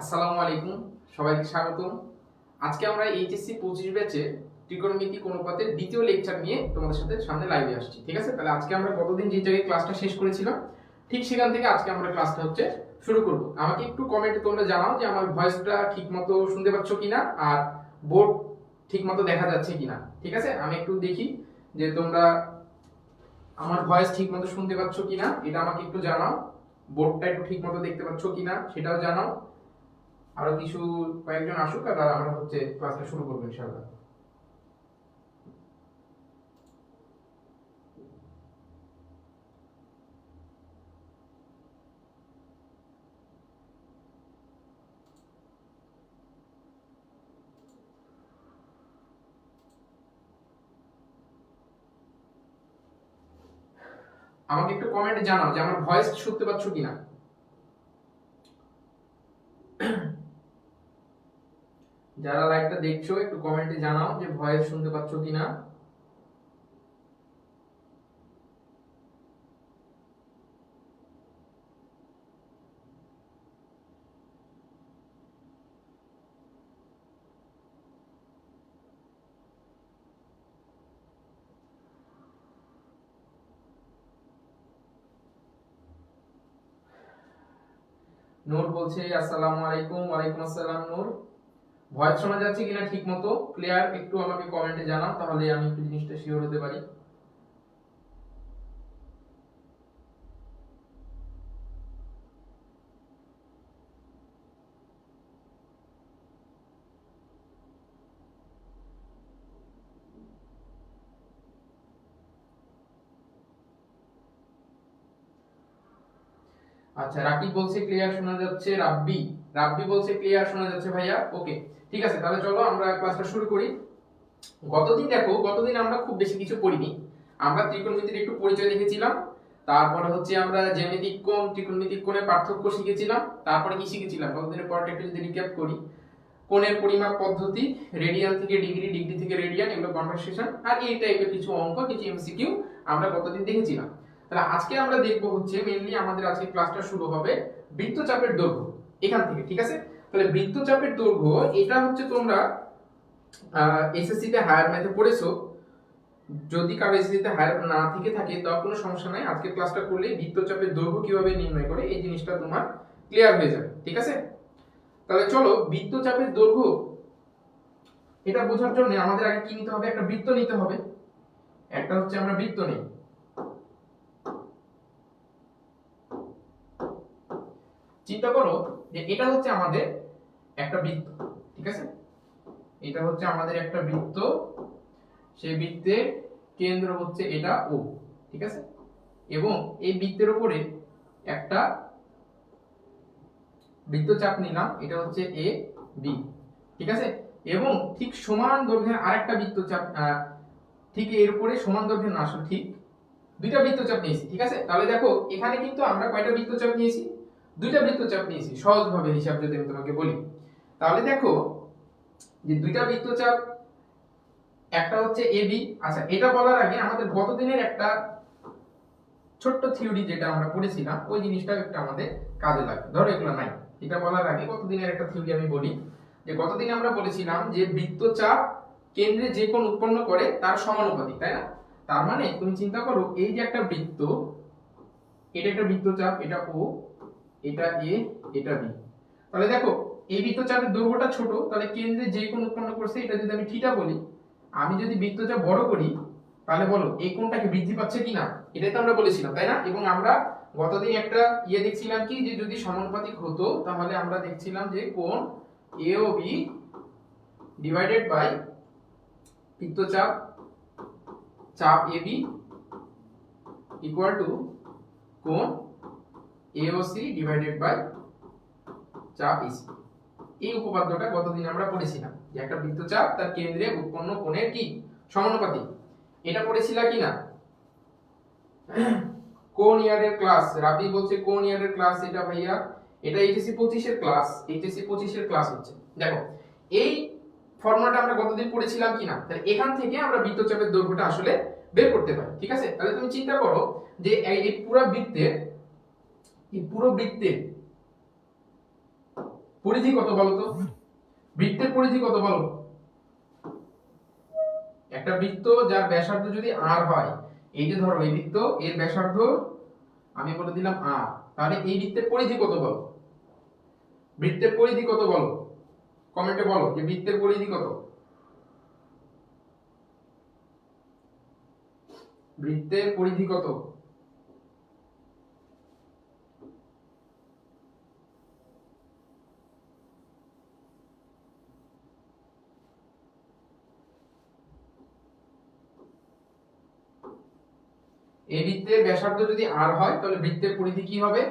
আসসালামু আলাইকুম, সবাইকে স্বাগতম। আজকে আমরা এইচএসসি 25 ব্যাচে ত্রিকোণমিতিক অনুপাতের দ্বিতীয় লেকচার নিয়ে তোমাদের সাথে সামনে লাইভে আসছি। ঠিক আছে, তাহলে আজকে আমরা গতদিন যে জায়গায় ক্লাসটা শেষ করেছিলাম ঠিক সেখান থেকে আজকে আমরা ক্লাসটা শুরু করব। আমাকে একটু কমেন্টে তোমরা জানাও যে আমার ভয়েসটা ঠিকমতো শুনতে পাচ্ছ কিনা আর বোর্ড ঠিকমতো দেখা যাচ্ছে কিনা। ঠিক আছে, আমি একটু দেখি যে তোমরা আমার ভয়েস ঠিকমতো শুনতে পাচ্ছ কিনা, এটা আমাকে একটু জানাও। বোর্ডটা একটু ঠিকমতো দেখতে পাচ্ছ কিনা সেটাও জানাও। আরো কিছু কয়েকজন আসুক আর আমরা ক্লাসটা শুরু করবো ইনশাআল্লাহ। আমাকে একটু কমেন্টে জানাও যে আমার ভয়েস শুনতে পাচ্ছ কিনা। যারা লাইভটা দেখছো একটু কমেন্টে জানাও যে ভয়েস শুনতে পাচ্ছ কিনা। নূর বলছে আসসালামু আলাইকুম। ওয়ালাইকুম আসসালাম নূর। ভয়েস শোনা যাচ্ছে কিনা ঠিকমতো ক্লিয়ার একটু আমাকে কমেন্টে জানাও, তাহলে আমি একটু জিনিসটা শিওর হতে পারি। আচ্ছা, রাকিব বলছে ক্লিয়ার শোনা যাচ্ছে। রাব্বি রাব্বি বলছে ক্লিয়ার শোনা যাচ্ছে ভাইয়া। ওকে, ঠিক আছে, তাহলে চলো আমরা ক্লাসটা শুরু করি। গতদিন আমরা খুব বেশি কিছু পড়িনি। আমরা ত্রিকোণমিতির একটু পরিচয় দেখেছিলাম, তারপরে আমরা জ্যামিতিক কোণ, ত্রিকোণমিতিক কোণের পার্থক্য শিখেছিলাম। তারপরে কি শিখেছিলাম গতদিনের পরটা একটু যদি রিক্যাপ করি, কোণের পরিমাপ পদ্ধতি, রেডিয়ান থেকে ডিগ্রি, ডিগ্রি থেকে রেডিয়ান, এগুলো কনভার্সেশন, আর এই টাইপের কিছু অঙ্ক, কিছু এমসিকিউ আমরা গতদিন দেখেছিলাম। তাহলে আজকে আমরা দেখবো মেইনলি আমাদের আজকে ক্লাসটা শুরু হবে বৃত্তচাপের দৈর্ঘ্য এখান থেকে। ঠিক আছে, তাহলে বৃত্তচাপের দৈর্ঘ্য এটা তোমরা এসএসসি তে হায়ার ম্যাথে পড়েছো। যদি কারো এসএসসি তে হায়ার না থেকে থাকে তাও কোনো সমস্যা নাই, আজকে ক্লাসটা করলে বৃত্তচাপের দৈর্ঘ্য কিভাবে নির্ণয় করে এই জিনিসটা তোমার ক্লিয়ার হয়ে যাবে। ঠিক আছে, তাহলে চলো বৃত্তচাপের দৈর্ঘ্য এটা বোঝার জন্য আমাদের আগে কি নিতে হবে, একটা বৃত্ত নিতে হবে। একটা আমরা বৃত্ত নেই, চিন্তা করো যে এটা আমাদের একটা বৃত্ত। ঠিক আছে, এটা আমাদের একটা বৃত্ত, সেই বৃত্তের কেন্দ্র এটা ও। ঠিক আছে, এবং এই বৃত্তের উপরে একটা বৃত্তচাপ নিলাম, এটা এ বি। ঠিক আছে, এবং ঠিক সমান দৈর্ঘ্যের আরেকটা বৃত্তচাপ, ঠিক এর উপরে সমান দৈর্ঘ্যের না, আসলে ঠিক দুইটা বৃত্তচাপ নিয়েছি। ঠিক আছে, তাহলে দেখো এখানে কিন্তু আমরা কয়টা বৃত্তচাপ নিয়েছি, দুইটা বৃত্তচাপ নিয়েছি। সহজভাবে হিসাব যদি আমি তোমাকে বলি, তাহলে দেখো যে দুইটা বৃত্তচাপ, একটা এ বি। আচ্ছা, এটা বলার আগে আমাদের গতদিনের একটা ছোট্ট থিওরি যেটা আমরা পড়েছিলাম ওই জিনিসটা একটু আমাদের কাজে লাগবে। ধরো এগুলো নাই, এটা বলার আগে গতদিনের একটা থিওরি আমি বলি। যে গতদিন আমরা বলেছিলাম যে বৃত্তচাপ কেন্দ্রে যে কোণ উৎপন্ন করে তার সমানুপাতিক, তাই না? তার মানে তুমি চিন্তা করো, এই যে একটা বৃত্ত, এটা একটা বৃত্তচাপ, এটা ও, এটা এ, এটা বি। তাহলে দেখো এই বৃত্তচাপের দৈর্ঘ্যটা ছোট, তাহলে কেন্দ্রে যে কোণ উৎপন্ন করছে এটা যদি আমি থিটা বলি, আমি যদি বৃত্তচাপ বড় করি তাহলে বলো এই কোণটাকে বৃদ্ধি পাচ্ছে কিনা, এটাই তো আমরা বলেছিলাম, তাই না? এবং আমরা গতদিন একটা দেখছিলাম কি, যে যদি সমানুপাতিক হতো তাহলে আমরা দেখছিলাম যে কোণ এ ও বি ডিভাইডেড বাই বৃত্তচাপ চাপ এ বি ইকুয়াল টু কোণ এ ও সি ডিভাইডেড বাই চাপ এসি। এই উপপাদ্যটা গতদিন আমরা পড়েছিলাম যে একটা বৃত্তচাপ তার কেন্দ্রে উৎপন্ন কোণের কি সমানুপাতিক। এটা পড়েছিলা কিনা? কোন ইয়ারের ক্লাস? রাবি বলছে কোন ইয়ারের ক্লাস এটা ভাইয়া? এটা এইচএসসি 25 এর ক্লাস, এইচএসসি 25 এর ক্লাস হচ্ছে। দেখো এই ফর্মুলাটা আমরা গতদিন পড়েছিলাম কিনা, তাহলে এখান থেকে আমরা বৃত্তচাপের দৈর্ঘ্যটা আসলে বের করতে পারি। ঠিক আছে, তাহলে তুমি চিন্তা করো যে এই পুরো বৃত্তের পরিধি কত বলো তো? বৃত্তের পরিধি কত বলো? একটা বৃত্ত যার ব্যাসার্ধ যদি r হয়, এই যে ধরো এই বৃত্ত, এর ব্যাসার্ধ আমি বলে দিলাম r, তাহলে এই বৃত্তের পরিধি কত বলো? বৃত্তের পরিধি কত বলো? কমেন্টে বলো যে বৃত্তের পরিধি কত? বৃত্তের পরিধি কত? এই বৃত্তের ব্যাসার্ধ যদি r হয়, তাহলে বৃত্তের পরিধি কি হবে?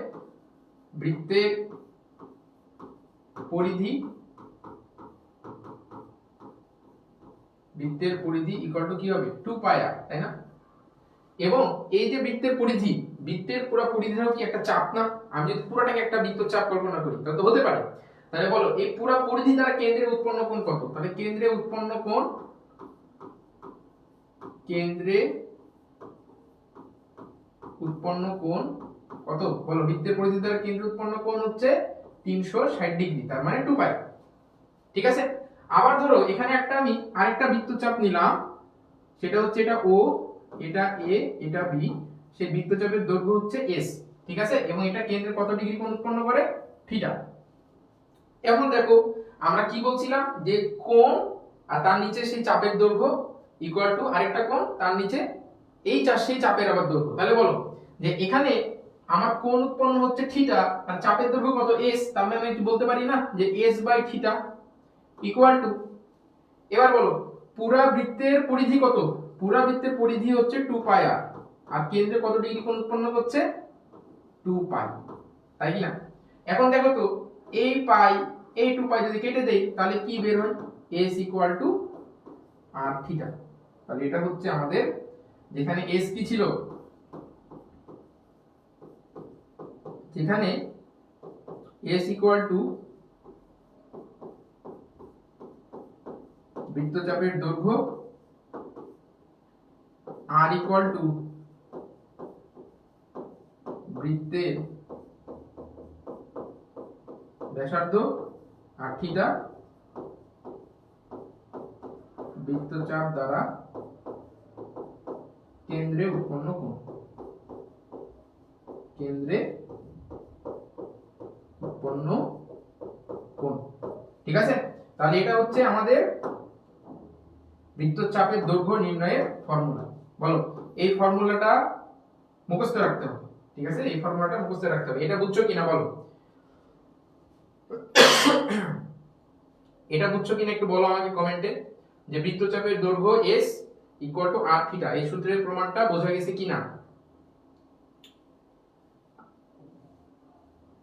বৃত্তের পরিধি ইকুয়াল টু কি হবে? 2 পাই r, তাই না? এবং এই যে বৃত্তের পরিধি, বৃত্তের পুরো পরিধিটাও কি একটা চাপ না? আমি যদি পুরোটাকে একটা বৃত্তচাপ কল্পনা করি, তাহলে তো হতে পারে। তাহলে বলো এই পুরো পরিধি দ্বারা কেন্দ্রে উৎপন্ন কোণ কত? তাহলে কেন্দ্রে উৎপন্ন কোণ কত বলো? বৃত্তের পরিধি দ্বারা কেন্দ্রে উৎপন্ন কোণ হচ্ছে 360 ডিগ্রি, তার মানে 2 পাই। ঠিক আছে? আবার ধরো এখানে একটা আমি আরেকটা বৃত্তচাপ নিলাম, সেটা হচ্ছে এটা O, এটা A, এটা B, সেই বৃত্তচাপের দৈর্ঘ্য হচ্ছে S, ঠিক আছে? এবং এটা কেন্দ্রে কত ডিগ্রি কোণ উৎপন্ন করে? থিটা। এখন দেখো আমরা কি বলছিলাম, যে কোণ আর তার নিচে সেই চাপের দৈর্ঘ্য ইকুয়াল টু আরেকটা কোণ, তার নিচে এই সেই চাপের আবার দৈর্ঘ্য। তাহলে বলো যে এখানে আমার কোণ উৎপন্ন হচ্ছে থিটা আর চাপের দৈর্ঘ্য কত? S, তার মানে আমি কি বলতে পারি না যে S by theta equal to, এবার বলো পুরা বৃত্তের পরিধি কত? পুরা বৃত্তের পরিধি হচ্ছে 2 পাই r, আর কেন্দ্রে কত ডিগ্রি কোণ উৎপন্ন করছে? 2 পাই, তাই কি না? এখন দেখো তো এই পাই, এই 2 পাই যদি কেটে দেই, তাহলে কি বের হয়? s equal to r theta. তাহলে এটা হচ্ছে আমাদের, যেখানে s কি ছিল? যেখানে s ইকুয়াল টু বৃত্তচাপের দৈর্ঘ্য, r ইকুয়াল টু বৃত্তের ব্যাসার্ধ, আর থিটা বৃত্তচাপ দ্বারা কেন্দ্রে উৎপন্ন কোণ। ঠিক আছে? তাহলে এটা হচ্ছে আমাদের বৃত্তচাপের দৈর্ঘ্য নির্ণয়ের ফর্মুলা। বলো এই ফর্মুলাটা মুখস্থ রাখতে হবে, ঠিক আছে? এই ফর্মুলাটা মুখস্থ রাখতে হবে। এটা বুঝছো কিনা বলো? এটা বুঝছো কিনা একটু বলো আমাকে কমেন্টে, যে বৃত্তচাপের দৈর্ঘ্য s equal to r theta, এই সূত্রের প্রমাণটা বোঝা গেছে কিনা?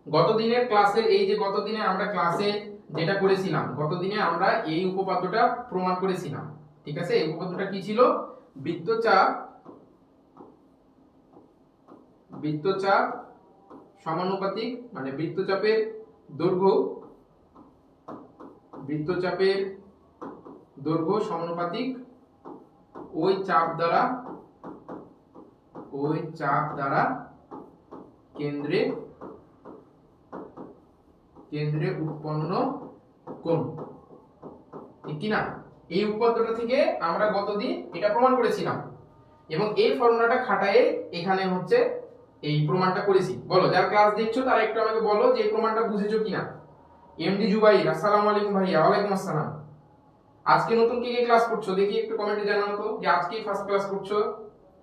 গতদিনের ক্লাসের, এই যে গতদিনে আমরা ক্লাসে যেটা করেছিলাম, গতদিনে আমরা এই উপপাদ্যটা প্রমাণ করেছিলাম, ঠিক আছে? এই উপপাদ্যটা কি ছিল? বৃত্তচাপ সমানুপাতিক, মানে বৃত্তচাপের দৈর্ঘ্য সমানুপাতিক ওই চাপ দ্বারা কেন্দ্রে উৎপন্ন কোণ, ঠিক কি না? এই উপপাদ্যটা থেকে আমরা গতদিন এটা প্রমাণ করেছিলাম, এবং এই ফর্মুলাটা খাটায়ে এখানে হচ্ছে এই প্রমাণটা করেছি। বলো যারা ক্লাস দেখছো তারা একটু আমাকে বলো যে এই প্রমাণটা বুঝেছো কিনা। এমডি জুবাইর, আসসালামু আলাইকুম ভাইয়া। ওয়ালাইকুম আসসালাম। আজকে নতুন কে কে ক্লাস করছো দেখি একটু কমেন্টে জানাও তো, যে আজকেই ফার্স্ট ক্লাস করছো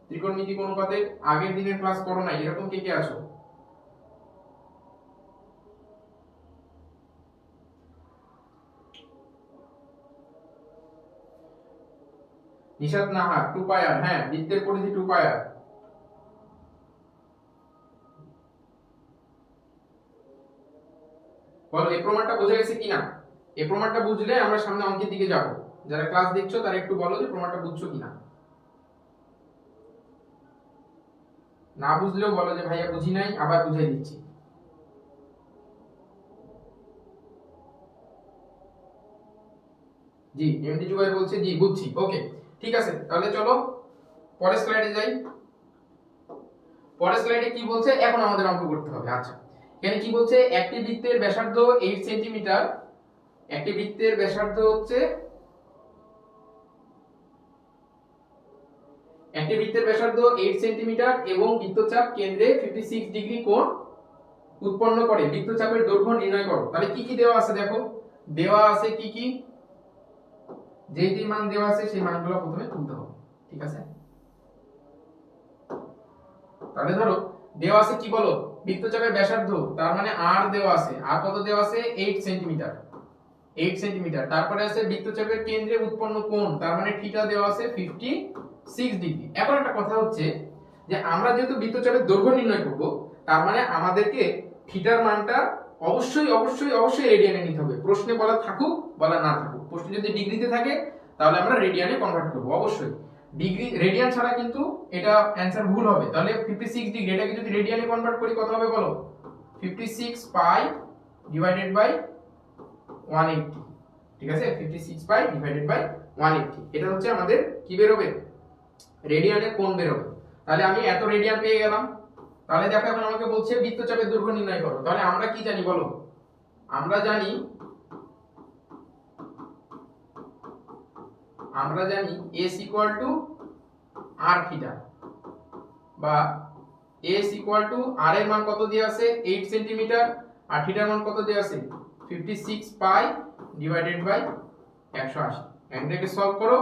ত্রিকোণমিতিক অনুপাতের, আগের দিনের ক্লাস করো না, এরকম কে কে আছো? নিশাত নাহার, 2 পাই r, হ্যাঁ বৃত্তের পরিধি 2 পাই r। বলো এই প্রমাণটা বোঝা গেছে কিনা? এই প্রমাণটা বুঝলে আমরা সামনে অঙ্কের দিকে যাব। যারা ক্লাস দেখছো তারা একটু বলো যে প্রমাণটা বুঝছো কিনা। না বুঝলেও বলো যে ভাইয়া বুঝি নাই, আবার বুঝাই দিচ্ছি। জি, এমডি জুবাইর বলছে জি বুঝছি। ওকে ঠিক আছে, তাহলে চলো পরের স্লাইডে যাই। পরের স্লাইডে কি বলছে? এখন আমাদের অঙ্ক করতে হবে। আচ্ছা, এখানে কি বলছে, একটি বৃত্তের ব্যাসার্ধ 8 সেন্টিমিটার, একটি বৃত্তের ব্যাসার্ধ হচ্ছে, একটি বৃত্তের ব্যাসার্ধ 8 সেন্টিমিটার এবং বৃত্তচাপ কেন্দ্রে 56 ডিগ্রি কোণ উৎপন্ন করে, বৃত্তচাপের দৈর্ঘ্য নির্ণয় করো। তাহলে কি কি দেওয়া আছে দেখো, দেওয়া আছে কি কি, যেই যেই মান দেওয়া আছে সেই মানগুলো প্রথমে তুলতে হবে, ঠিক আছে। তাহলে ধরো দেওয়া আছে কি বলো, বৃত্তচাপের ব্যাসার্ধ, তার মানে r দেওয়া আছে, আর কত দেওয়া আছে 8 সেন্টিমিটার, 8 সেন্টিমিটার। তারপরে আছে বৃত্তচাপের কেন্দ্রে উৎপন্ন কোণ, তার মানে থিটা দেওয়া আছে 56 ডিগ্রি। এখন একটা কথা হচ্ছে যে আমরা যেহেতু বৃত্তচাপের দৈর্ঘ্য নির্ণয় করব, তার মানে আমাদেরকে থিটার মানটা অবশ্যই অবশ্যই অবশ্যই রেডিয়ানে নিতে হবে। প্রশ্নে বলা থাকুক বলা না থাকুক, প্রশ্নে যদি ডিগ্রিতে থাকে তাহলে আমরা রেডিয়ানে কনভার্ট করব অবশ্যই। ডিগ্রি রেডিয়ান ছাড়া কিন্তু এটা অ্যানসার ভুল হবে। তাহলে 56 ডিগ্রি এটাকে যদি রেডিয়ানে কনভার্ট করি কত হবে বলো, 56 পাই ডিভাইডেড বাই 180, ঠিক আছে, 56 পাই ডিভাইডেড বাই 180, এটা হচ্ছে আমাদের কি বের হবে, রেডিয়ানের কোণ বের হবে। তাহলে আমি এত রেডিয়ান পেয়ে গেলাম। তাহলে দেখো এখন আমাকে বলছে বৃত্তচাপের দৈর্ঘ্য নির্ণয় করো। তাহলে আমরা কি জানি বলো, আমরা জানি s equal to r theta, বা s ইকুয়াল টু r এর মান কত দেয়া আছে 8 সেন্টিমিটার, আর থিটার মান কত দেয়া আছে 56 পাই ডিভাইডেড বাই 180। এটাকে সলভ করো,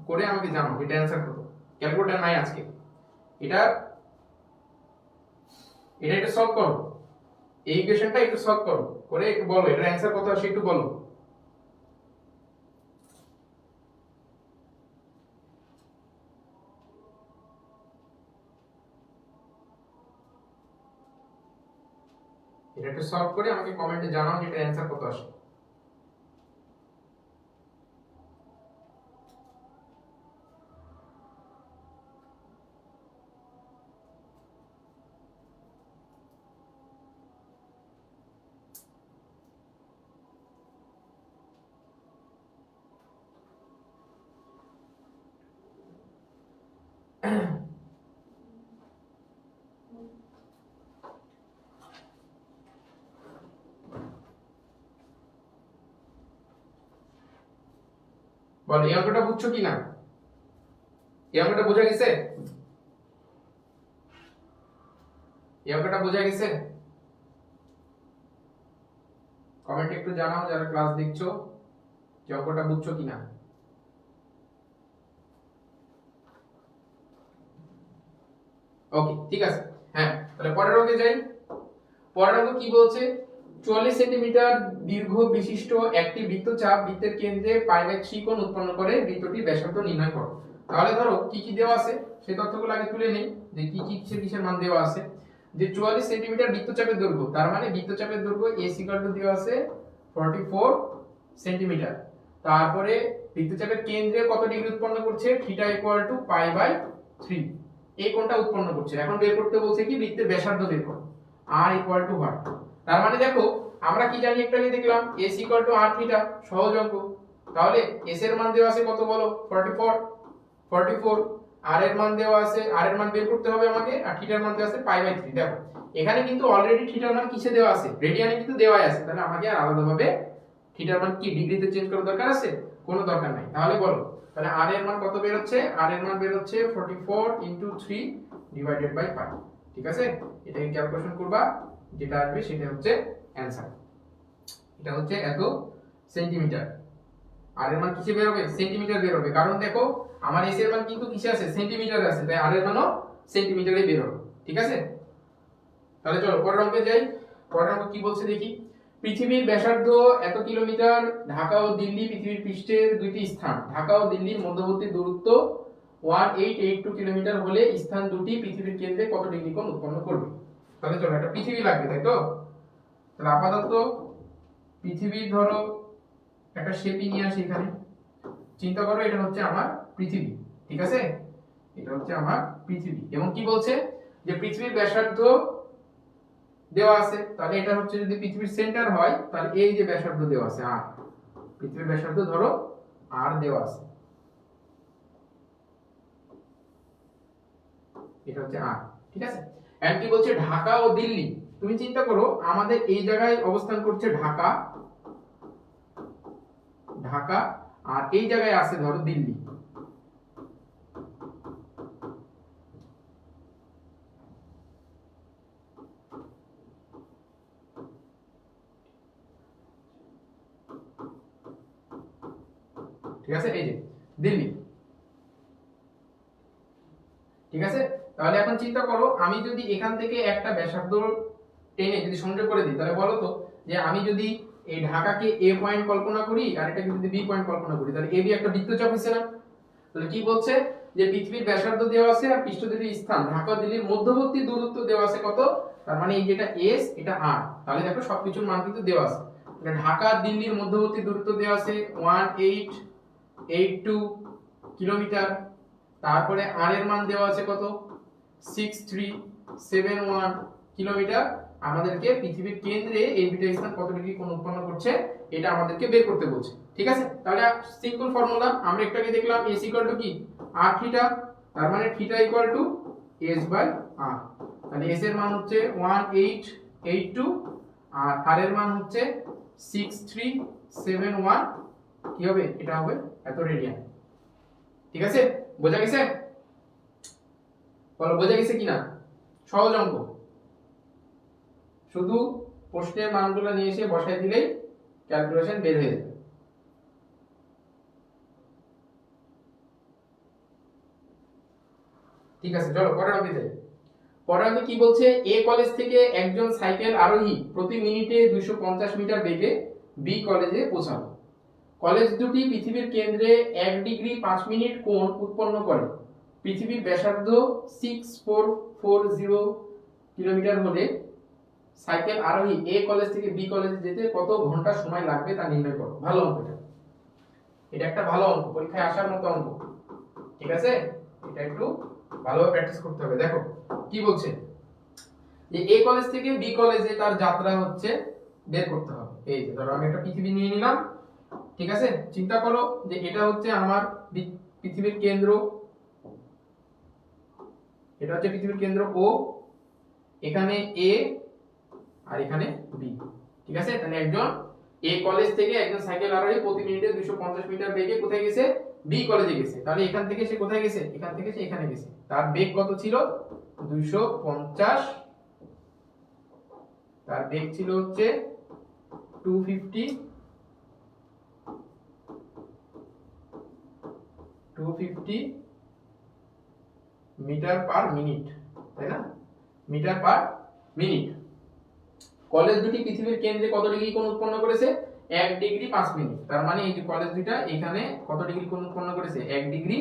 করে আমাকে জানাও এটা অ্যানসার কত। ক্যালকুলেটর নাই আজকে, এটা একটু সলভ করো, এই ইকুয়েশনটা একটু সলভ করো, করে একটু বলো এটার অ্যানসার কত আসে একটু বলো। এটা একটু সলভ করে আমাকে কমেন্টে জানাও যে এটার অ্যানসার কত আসে। বল এই অঙ্কটা বুঝছো কিনা, এই অঙ্কটা বোঝা গেছে, এই অঙ্কটা বোঝা গেছে? কমেন্টে একটু জানাও যারা ক্লাস দেখছো যে অঙ্কটা বুঝছো কিনা। ওকে ঠিক আছে, হ্যাঁ তাহলে পরের অঙ্কে যাই। পরের অঙ্ক কি বলছে, 44 সেন্টিমিটার দীর্ঘ বিশিষ্ট একটি বৃত্তচাপ বৃত্তের কেন্দ্রে π/3 কোণ উৎপন্ন করে, বৃত্তটির ব্যাসার্ধ নির্ণয় করো। তাহলে ধরো কি কি দেওয়া আছে সেই তথ্যগুলো আগে তুলে নেই, যে কি কি কিসের মান দেওয়া আছে। যে 44 সেন্টিমিটার বৃত্তচাপের দৈর্ঘ্য, তার মানে বৃত্তচাপের দৈর্ঘ্য s = দেওয়া আছে 44 সেন্টিমিটার। তারপরে বৃত্তচাপের কেন্দ্রে কত ডিগ্রি উৎপন্ন করছে, থিটা = π/3, এই কোণটা উৎপন্ন করছে। এখন বের করতে বলছে কি বৃত্তের ব্যাসার্ধ বের করো, r = what। তার মানে দেখো আমরা কি জানি একটু আগে দেখলাম s = r থিটা, সহজ অঙ্ক। তাহলে s এর মান দেওয়া আছে কত বলো 44, r এর মান দেওয়া আছে, r এর মান বের করতে হবে আমাকে, আর থিটার মান দেওয়া আছে π/3। দেখো এখানে কিন্তু অলরেডি থিটার মান কিসে দেওয়া আছে, রেডিয়ানে কিন্তু দেওয়াই আছে। তাহলে আমাকে আর আলাদাভাবে থিটার মান কি ডিগ্রিতে চেঞ্জ করার দরকার আছে, কোনো দরকার নাই। তাহলে বলো তাহলে r এর মান কত বের হচ্ছে, r এর মান বের হচ্ছে 44 * 3 / π, ঠিক আছে। এটাকে ক্যালকুলেশন করবা, যেটা আসবে সেটা হচ্ছে অ্যানসার। এটা হচ্ছে এত সেন্টিমিটার, আর এর মান কিসে বের হবে, সেন্টিমিটার বের হবে। কারণ দেখো আমার s এর মান কিন্তু কিসে আছে, সেন্টিমিটারে আছে, তাই r এর মানও সেন্টিমিটারে বের হবে, ঠিক আছে। তাহলে চলো পরের অঙ্কে যাই। পরের অঙ্ক কি বলছে দেখি, পৃথিবীর ব্যাসার্ধ এত কিলোমিটার, ঢাকা ও দিল্লি পৃথিবীর পৃষ্ঠের দুইটি স্থান, ঢাকা ও দিল্লির মধ্যবর্তী দূরত্ব 1882 কিলোমিটার হলে স্থান দুটি পৃথিবীর কেন্দ্রে কত ডিগ্রি কোণ উৎপন্ন করবে। তাহলে চলো একটা পৃথিবী লাগবে, তাই তো। তাহলে আপাতত পৃথিবীর ধরো একটা শেপই নিয়ে আসি এখানে, চিন্তা করো এটা হচ্ছে আমার পৃথিবী, ঠিক আছে, এটা হচ্ছে আমার পৃথিবী। এবং কি বলছে যে পৃথিবীর ব্যাসার্ধ দেওয়া আছে, তাহলে এটা হচ্ছে যদি পৃথিবীর সেন্টার হয় তাহলে এই যে ব্যাসার্ধ দেওয়া আছে r, পৃথিবীর ব্যাসার্ধ ধরো r দেওয়া আছে, এটা হচ্ছে r, ঠিক আছে। এন্ড কি বলছে ঢাকা ও দিল্লি, তুমি চিন্তা করো আমাদের এই জায়গায় অবস্থান করছে ঢাকা, ঢাকা, আর এই জায়গায় আছে ধরো দিল্লি। ঠিক আছে, এই যে দিল্লি। ঠিক আছে, তাহলে এখন চিন্তা করো আমি যদি এখান থেকে একটা ব্যাসার্ধ টেনে যদি সংযোগ করে দিই, তাহলে বলো তো যে আমি যদি এই ঢাকাকে এ পয়েন্ট কল্পনা করি আর এটাকে যদি বি পয়েন্ট কল্পনা করি, তাহলে এ বি একটা বৃত্তচাপ হচ্ছে না? তাহলে কি বলছে যে পৃথিবীর ব্যাসার্ধ দেওয়া আছে আর পৃষ্ঠদেশের স্থান ঢাকা দিল্লির মধ্যবর্তী দূরত্ব দেওয়া আছে কত, তার মানে এই যেটা এস এটা আর। তাহলে দেখো সবকিছুর মান কিন্তু দেওয়া আছে। তাহলে ঢাকা দিল্লির মধ্যবর্তী দূরত্ব দেওয়া আছে 1882 কিলোমিটার। তারপরে আর এর মান দেওয়া আছে কত, 6371 কিলোমিটার। আমাদেরকে পৃথিবীর কেন্দ্রে এই বিটা স্থান কত ডিগ্রি কোণ উৎপন্ন করছে এটা আমাদেরকে বের করতে বলছে। ঠিক আছে, তাহলে সিম্পল ফর্মুলা আমরা একটাকে দেখলাম s কি r থিটা, তার মানে থিটা s বাই r। তাহলে s এর মান হচ্ছে 1882 আর r এর মান হচ্ছে 6371, কি হবে, এটা হবে এত রেডিয়ান। ঠিক আছে, বোঝা গেছে? বলো বোঝা গেছে কিনা? সহজ অঙ্ক, শুধু প্রশ্নের মানগুলো নিয়ে এসে বসাই দিলেই ক্যালকুলেশন বের হয়ে যাবে। ঠিক আছে, চলো পরের অঙ্কে যাই। পরের অঙ্কে কি বলছে, এ কলেজ থেকে একজন সাইকেল আরোহী প্রতি মিনিটে 250 মিটার বেগে বি কলেজে পৌঁছালো। কলেজ দুটি পৃথিবীর কেন্দ্রে 1 ডিগ্রি 5 মিনিট কোণ উৎপন্ন করে। পৃথিবীর ব্যাসার্ধ 6440 কিলোমিটার হলে সাইকেল আরোহী এ কলেজ থেকে বি কলেজে যেতে কত ঘন্টা সময় লাগবে তা নির্ণয় করো। ভালো অঙ্ক এটা, এটা একটা ভালো অঙ্ক, পরীক্ষায় আসার মতো অঙ্ক। ঠিক আছে, এটা একটু ভালোভাবে প্র্যাকটিস করতে হবে। দেখো কি বলছে, যে এ কলেজ থেকে বি কলেজে তার যাত্রা হচ্ছে বের করতে হবে। এই যে ধরো আমি একটা পৃথিবী নিয়ে নিলাম। ঠিক আছে, চিন্তা করো যে এটা হচ্ছে আমার পৃথিবীর কেন্দ্র, এটা হচ্ছে পৃথিবীর কেন্দ্র ও, এখানে এ আর এখানে বি। ঠিক আছে, তাহলে একজন এ কলেজ থেকে একজন সাইকেল আরোহী প্রতি মিনিটে 250 মিটার বেগে কোথায় গেছে, বি কলেজে গেছে। তাহলে এখান থেকে সে কোথায় গেছে, এখান থেকে সে এখানে গেছে। তার বেগ কত ছিল, 250, তার বেগ ছিল হচ্ছে 250 মিটার পার মিনিট, তাই না, মিটার পার মিনিট। কলেজ দুটি পৃথিবীর কেন্দ্রে কত ডিগ্রি কোণ উৎপন্ন করেছে, 1 ডিগ্রি 5 মিনিট। তার মানে এই যে কলেজ দুটো এখানে কত ডিগ্রি কোণ উৎপন্ন করেছে, 1 ডিগ্রি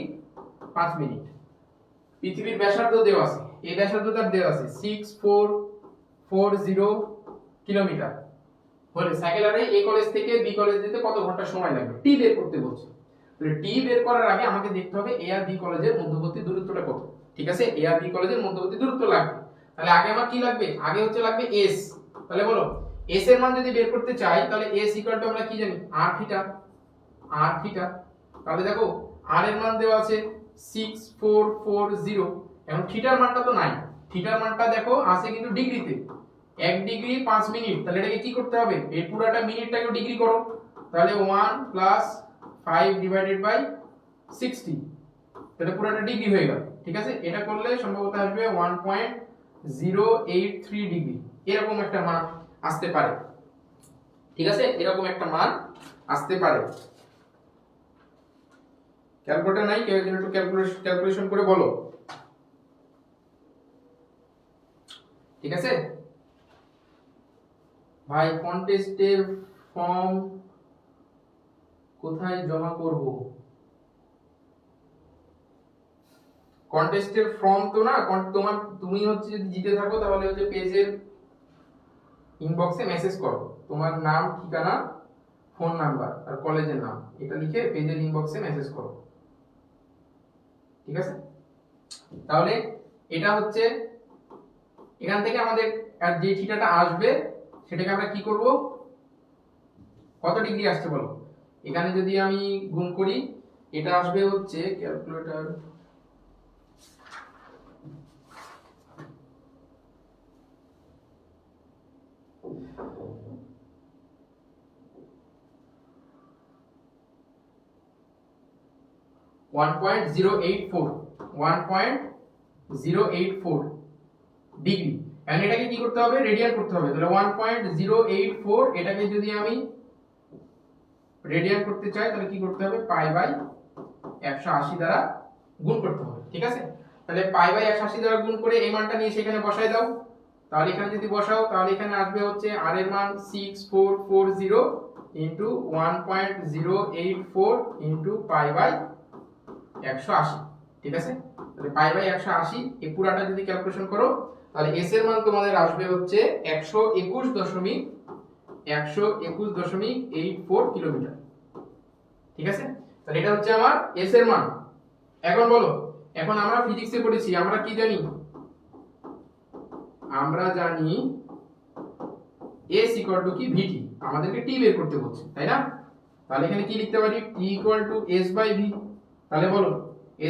5 মিনিট। পৃথিবীর ব্যাসার্ধ দেওয়া আছে, এই ব্যাসার্ধটা দেওয়া আছে 6440 কিলোমিটার হলে সাইকেল আরোহী এ কলেজ থেকে বি কলেজ যেতে কত ঘন্টা সময় লাগবে, টি বের করতে বলছে। তাহলে টি বের করার আগে আমাকে দেখতে হবে এ আর বি কলেজের মধ্যবর্তী দূরত্বটা কত। ঠিক আছে, এ আর বি কলেজের মধ্যবর্তী দূরত্ব লাগবে। তাহলে আগে আমার কি লাগবে, আগে হচ্ছে লাগবে এস। তাহলে বলো এস এর মান যদি বের করতে চাই, তাহলে এস ইকুয়াল টু আমরা কি জানি, আর থিটা, আর থিটা। তাহলে দেখো আর এর মান দেওয়া আছে 6440, এখন থিটার মানটা তো নাই, থিটার মানটা দেখো আছে কিন্তু ডিগ্রিতে, 1 ডিগ্রি 5 মিনিট। তাহলে এটাকে কি করতে হবে, এই পুরোটা মিনিটটাকে ডিগ্রি করো। তাহলে 1 প্লাস 5 ডিভাইডেড বাই 60, তাহলে পুরোটা ডিগ্রি হয়ে গেল। ঠিক আছে, এটা করলে সম্ভবত আসবে 1.083 ডিগ্রি, এরকম একটা মান আসতে পারে। ঠিক আছে, এরকম একটা মান আসতে পারে। ক্যালকুলেটর নাই, কেউ একটু ক্যালকুলেশন করে বলো। ঠিক আছে ভাই, কন্টেস্টের ফর্ম কোথায় জমা করব? কন্টেস্টের ফর্ম তো না, তুমি হচ্ছে যদি জিতে থাকো তাহলে হচ্ছে পেজের ইনবক্সে মেসেজ করো, তোমার নাম, ঠিকানা, ফোন নাম্বার আর কলেজের নাম এটা লিখে পেজের ইনবক্সে মেসেজ করো। ঠিক আছে, তাহলে এটা হচ্ছে এখান থেকে আমাদের আর যে থিটাটা আসবে সেটাকে আমরা কি করব, কত ডিগ্রি আসছে বলো। এখানে যদি আমি গুণ করি এটা আসবে হচ্ছে, ক্যালকুলেটর 1.084 ডিগ্রি। এন্ড এটাকে কি করতে হবে, রেডিয়ান করতে হবে। তাহলে 1.084 এটাকে যদি আমি রেডিয়ান করতে চাই তাহলে কি করতে হবে, পাই বাই 180 দ্বারা গুণ করতে হবে। ঠিক আছে, তাহলে পাই বাই 180 দ্বারা গুণ করে এই মানটা নিয়ে সেখানে বসাই দাও। তাহলে এখানে যদি বসাও তাহলে এখানে আসবে হচ্ছে r এর মান 6440 ইনটু 1.084 ইনটু পাই বাই 180। ঠিক আছে, তাহলে পাই বাই 180 এই পুরাটা যদি ক্যালকুলেশন করো তাহলে s এর মান তোমাদের আসবে হচ্ছে 121.84 কিলোমিটার। ঠিক আছে, তাহলে এটা হচ্ছে আমার s এর মান। এখন বলো, এখন আমরা ফিজিক্সে পড়েছি, আমরা কি জানি, আমরা জানি s ইকুয়াল টু কি vt, আমাদেরকে t বের করতে বলছে, তাই না? তাহলে এখানে কি লিখতে পারি, t equal to s by v। তাহলে বলো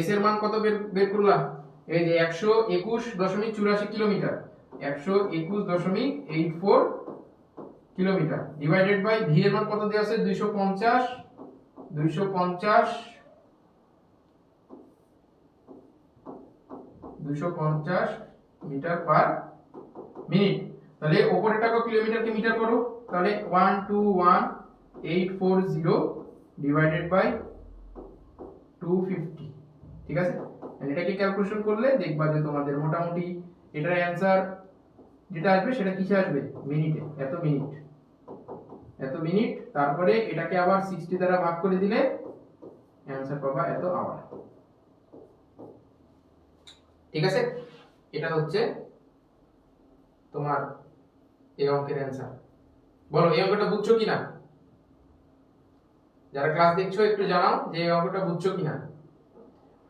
s এর মান কত বের করলাম, এই যে 121.84 kilometre, 121.84 kilometre divided by v এর মান কত দেয়া আছে, 250 মিটার পার মিনিট। তাহলে উপরেরটাকে কিলোমিটারকে মিটার করো, তাহলে 121.840 ডিভাইডেড বাই 250। ঠিক আছে, এটাকে ক্যালকুলেশন করলে দেখবা যে তোমাদের মোটামুটি এটার অ্যানসার যেটা আসবে সেটা কিসে আসবে, মিনিটে, এত মিনিট। তারপরে এটাকে আবার 60 দ্বারা ভাগ করে দিলে অ্যানসার পাবা এত আওয়ার। ঠিক আছে, এটা হচ্ছে তোমার এই অঙ্কের অ্যানসার। বলো এই অঙ্কটা বুঝছো কিনা? যারা ক্লাস দেখছো একটু জানাও যে এই অঙ্কটা বুঝছো কিনা।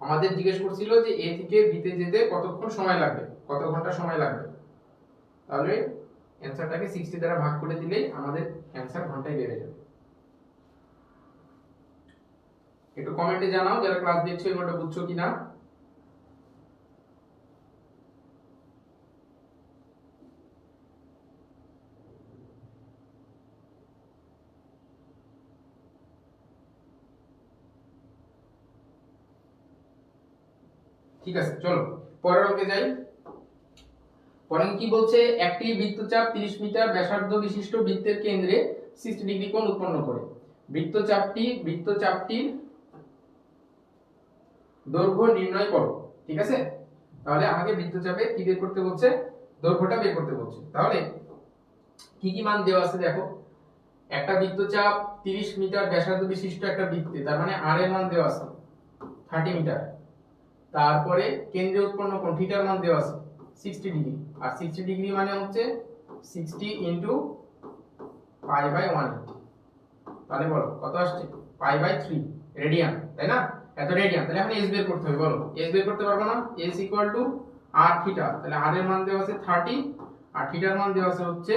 আমাদের জিজ্ঞেস করছিল যে এ থেকে বি তে যেতে কতক্ষণ সময় লাগবে, কত ঘন্টা সময় লাগবে। তাহলে অ্যানসারটাকে 60 দ্বারা ভাগ করে দিলেই আমাদের অ্যানসার ঘন্টায় বেড়ে যাবে। একটু কমেন্টে জানাও যারা ক্লাস দেখছো এই অঙ্কটা বুঝছো কিনা। ঠিক আছে, চলো পরের অঙ্কে যাই। পরের কি বলছে, একটি বৃত্তচাপ 30 মিটার ব্যাসার্ধ বিশিষ্ট বৃত্তের কেন্দ্রে 60 ডিগ্রি কোণ উৎপন্ন করে। বৃত্তচাপটির দৈর্ঘ্য নির্ণয় করো। ঠিক আছে, তাহলে আমাকে বৃত্তচাপে কি বের করতে বলছে, দৈর্ঘ্যটা বের করতে বলছে। তাহলে কি কি মান দেওয়া আছে দেখো, একটা বৃত্তচাপ 30 মিটার ব্যাসার্ধ বিশিষ্ট একটা বৃত্তে, তার মানে r এর মান দেওয়া আছে 30 মিটার। তারপরে কেন্দ্রে উৎপন্ন কোণ থিটার মান দেওয়া আছে 60 ডিগ্রি, আর 60 ডিগ্রি মানে হচ্ছে 60 ইনটু পাই বাই 180। তাহলে বলো কত আসছে, পাই বাই 3 রেডিয়ান, তাই না? এত রেডিয়ান। তাহলে এখন s বের করতে হবে। বলো s বের করতে পারবো না, s equal to r theta. তাহলে r এর মান দেওয়া আছে 30 আর থিটার মান দেওয়া আছে হচ্ছে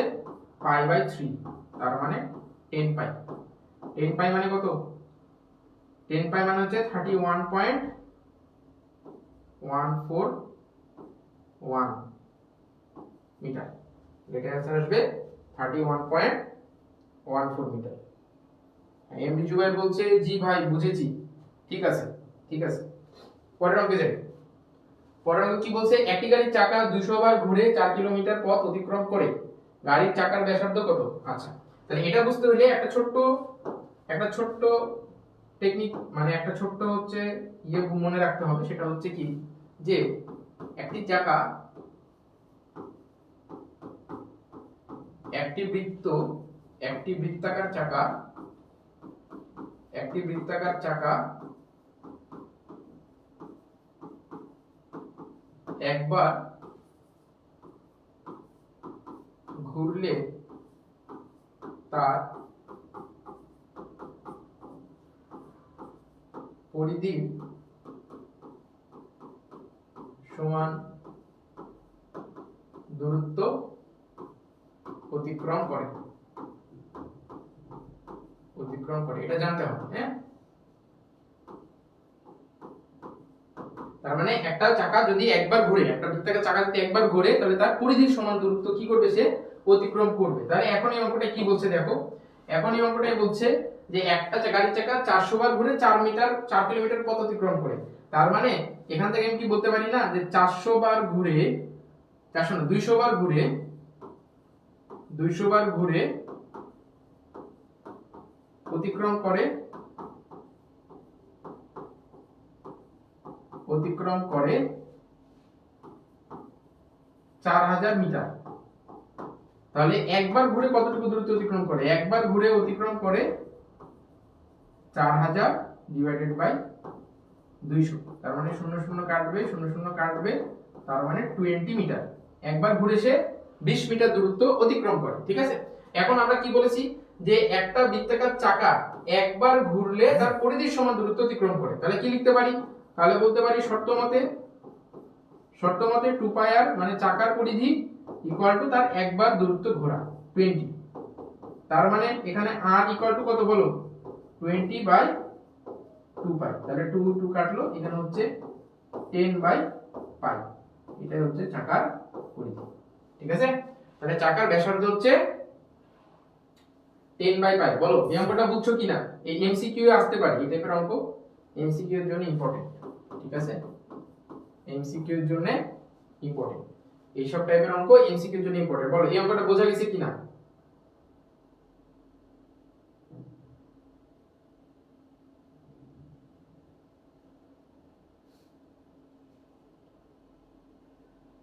পাই বাই 3, তার মানে 10 পাই। 10 পাই মানে কত, 10 পাই মানে হচ্ছে 31.141 মিটার। এটা অ্যানসার আসবে 31.14 মিটার। এমডি জুবাইর বলছে জি ভাই বুঝেছি। ঠিক আছে, ঠিক আছে, পরের অঙ্কে যাই। পরের অঙ্কে কি বলছে, একটি গাড়ির চাকা 200 বার ঘুরে 4 কিলোমিটার পথ অতিক্রম করে, গাড়ির চাকার ব্যাসার্ধ কত? আচ্ছা, তাহলে এটা বুঝতে হলে একটা ছোট্ট টেকনিক, মানে একটা ছোট্ট হচ্ছে ইয়ে মনে রাখতে হবে। সেটা হচ্ছে কি, যে একটি চাকা, একটি বৃত্তাকার চাকা একবার ঘুরলে তার পরিধির সমান দূরত্ব অতিক্রম করে। এটা জানতে হবে। হ্যাঁ, তার মানে একটা চাকা যদি একবার ঘুরে, একটা বৃত্তাকার চাকা যদি একবার ঘুরে, তাহলে তার পরিধির সমান দূরত্ব কি করবে, সে অতিক্রম করবে। তাহলে এখন এই অঙ্কটা কি বলছে দেখো, এখন এই অঙ্কটাই বলছে যে একটা গাড়ির চাকা 400 বার ঘুরে 4 কিলোমিটার পথ অতিক্রম করে। তার মানে এখান থেকে আমি কি বলতে পারি না যে 400 বার ঘুরে, 400 না 200 বার ঘুরে, 200 বার ঘুরে অতিক্রম করে 4000 মিটার। তাহলে একবার ঘুরে কতটুকু দূরত্ব অতিক্রম করে, একবার ঘুরে অতিক্রম করে 4000 ডিভাইডেড বাই 200, তার মানে 00 কাটবে 00 কাটবে, তার মানে 20 মিটার। একবার ঘুরে সে 20 মিটার দূরত্ব অতিক্রম করে। ঠিক আছে, এখন আমরা কি বলেছি যে একটা বৃত্তাকার চাকা একবার ঘুরলে তার পরিধির সমান দূরত্ব অতিক্রম করে। তাহলে কি লিখতে পারি, তাহলে বলতে পারি শর্ত মতে 2 পাই r মানে চাকার পরিধি ইকুয়াল টু তার একবার দূরত্ব ঘোরা 20। তার মানে এখানে r ইকুয়াল টু কত বলো, 20 বাই 2 পাই। তাহলে 2 2 কাটলো, এখানে হচ্ছে 10 বাই পাই। এটাই হচ্ছে চাকার পরিধি। ঠিক আছে, তাহলে চাকার ব্যাসার্ধ হচ্ছে 10 বাই পাই। বলো এই অঙ্কটা বুঝছো কিনা? এই এমসিকিউ এ আসতে পারে এই টাইপের অঙ্ক, এমসিকিউ এর জন্য ইম্পর্টেন্ট। ঠিক আছে, এমসিকিউ এর জন্য ইম্পর্টেন্ট, এই সব টাইপের অঙ্ক এমসিকিউ এর জন্য ইম্পর্টেন্ট। বলো এই অঙ্কটা বোঝা গেছে কিনা?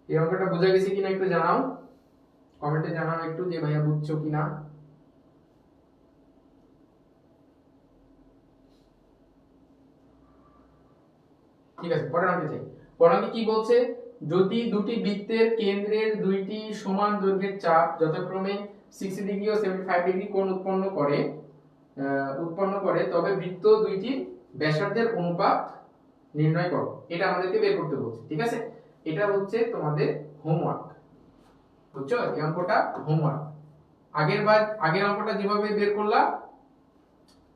এই অঙ্কটা বোঝা গেছে কিনা একটু জানাও, কমেন্টে জানাও একটু যে ভাইয়া বুঝছো কিনা। ঠিক আছে, পরের অঙ্কে যাই। পরের অঙ্কে কি বলছে, যদি দুটি বৃত্তের কেন্দ্রের দুইটি সমান দৈর্ঘ্যের চাপ যথাক্রমে 60 ডিগ্রি ও 75 ডিগ্রি কোণ উৎপন্ন করে তবে বৃত্ত দুইটির ব্যাসার্ধের অনুপাত নির্ণয় করো। এটা আমাদেরকে বের করতে বলছে। ঠিক আছে, এটা হচ্ছে তোমাদের হোমওয়ার্ক, বুঝছো? এই অঙ্কটা হোমওয়ার্ক। আগের অঙ্কটা যেভাবে বের করলাম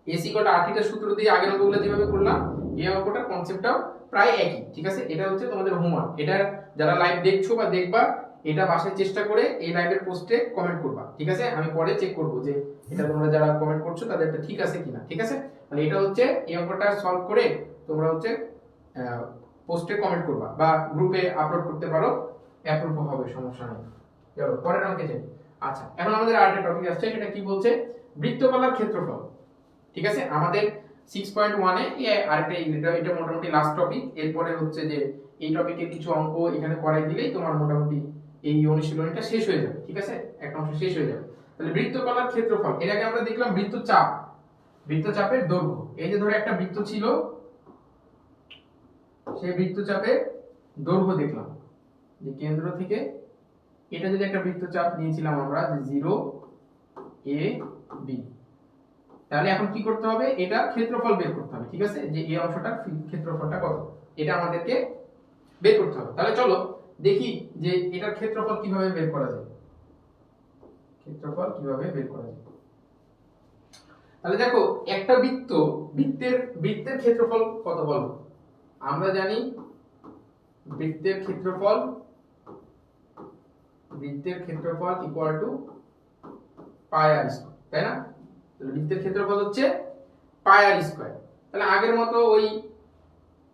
এসি কটা আরথিটার সূত্র দিয়ে আগের অঙ্কগুলো যেভাবে করলাম, এই অঙ্কটার কনসেপ্টটাও প্রায় একই। ঠিক আছে, এটা হচ্ছে তোমাদের হোমওয়ার্ক। এটা যারা লাইভ দেখছো বা দেখবা, এটা বাসায় চেষ্টা করে এই লাইভের পোস্টে কমেন্ট করবা। ঠিক আছে, আমি পরে চেক করব যে এটা তোমরা যারা কমেন্ট করছো তাদের এটা ঠিক আছে কিনা। ঠিক আছে, মানে এটা হচ্ছে এই অঙ্কটা সলভ করে তোমরা হচ্ছে পোস্টে কমেন্ট করবা বা গ্রুপে আপলোড করতে পারো, অ্যাপ্রুভ হবে, সমস্যা নেই। চলো পরের অঙ্কে যাই। আচ্ছা, এখন আমাদের আরেকটা টপিক আসছে, সেটা কি বলছে, বৃত্তকলার ক্ষেত্রফল। ঠিক আছে, আমাদের 6.1 এ আরেকটা এটা মোটামুটি লাস্ট টপিক। এরপরে হচ্ছে যে এই টপিকের কিছু অঙ্ক এখানে করাই দিলেই তোমার মোটামুটি এই অনুশীলনীটা শেষ হয়ে যাবে। ঠিক আছে, একটা অংশ শেষ হয়ে যাবে। তাহলে বৃত্তকলার ক্ষেত্রফল, এর আগে আমরা দেখলাম বৃত্তচাপ, বৃত্তচাপের দৈর্ঘ্য। এই যে ধরো একটা বৃত্ত ছিল, সেই বৃত্তচাপের দৈর্ঘ্য দেখলাম যে কেন্দ্র থেকে, এটা যদি একটা বৃত্তচাপ নিয়েছিলাম আমরা যে 0 a b, তাহলে এখন কি করতে হবে, এটা ক্ষেত্রফল বের করতে হবে। ঠিক আছে, যে এই অংশটার ক্ষেত্রফলটা কত, এটা আমাদেরকে বের করতে হবে। তাহলে চলো দেখি যে এটার ক্ষেত্রফল কিভাবে বের করা যায়। ক্ষেত্রফল কিভাবে বের করা যায়, তাহলে দেখো একটা বৃত্তের ক্ষেত্রফল কত বলো? আমরা জানি বৃত্তের ক্ষেত্রফল equal to pi R square, তাই না? তাহলে বৃত্তের ক্ষেত্রফল হচ্ছে পাই আর স্কয়ার। তাহলে আগের মতো ওই,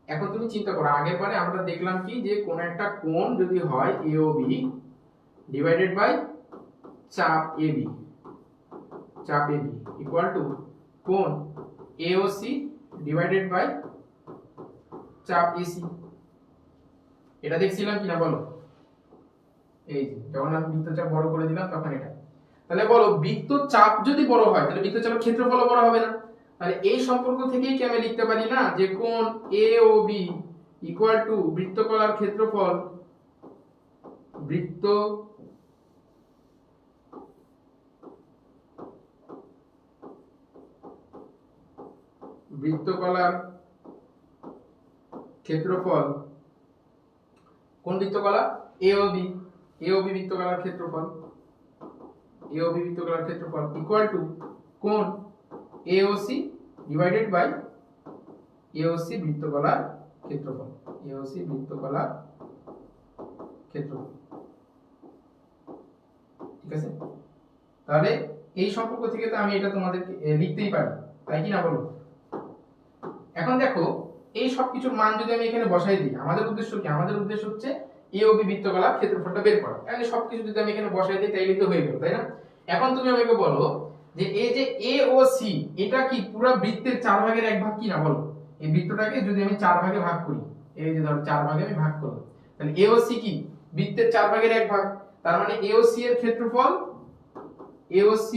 এখন তুমি চিন্তা করো, আগের বারে আমরা দেখলাম কি যে কোন একটা কোণ যদি হয় AOB ডিভাইডেড বাই চাপ AB ইকুয়াল টু কোণ AOC ডিভাইডেড বাই চাপ AC। এটা দেখছিলাম কিনা বলো? এই যে যখন আমি বৃত্তচাপ বড় করে দিলাম তখন এটা। তাহলে বলো বৃত্তচাপ যদি বড় হয় তাহলে বৃত্তচাপের ক্ষেত্রফল বড় হবে না? তাহলে এই সম্পর্ক থেকেই কি আমি লিখতে পারি না যে কোণ AOB ইকুয়াল টু বৃত্তকলার ক্ষেত্রফল বৃত্তকলার ক্ষেত্রফল, কোন বৃত্তকলা? AOB বৃত্তকলার ক্ষেত্রফল ইকুয়াল টু কোণ AOC ডিভাইডেড বাই AOC বৃত্তকলার ক্ষেত্রফল। AOC বৃত্তকলার ক্ষেত্রফল। ঠিক আছে, তাহলে এই সম্পর্ক থেকে তো আমি এটা তোমাদেরকে লিখতেই পারি, তাই কি না বলো? এখন দেখো এই সবকিছুর মান যদি আমি এখানে বসাই দিই, আমাদের উদ্দেশ্য কি? আমাদের উদ্দেশ্য হচ্ছে AOB বৃত্তকলার ক্ষেত্রফলটা বের করা। তাহলে সবকিছু যদি আমি এখানে বসাই দিই তাইলে তো হয়ে গেল, তাই না? এখন তুমি আমাকে বলো যে এই যে AOC এটা কি পুরো বৃত্তের 4 ভাগের 1 ভাগ কি না বলো? এই বৃত্তটাকে যদি আমি 4 ভাগে ভাগ করি, এই যে ধরো 4 ভাগে আমি ভাগ করলাম, তাহলে AOC কি বৃত্তের 4 ভাগের 1 ভাগ। তার মানে AOC এর ক্ষেত্রফল, AOC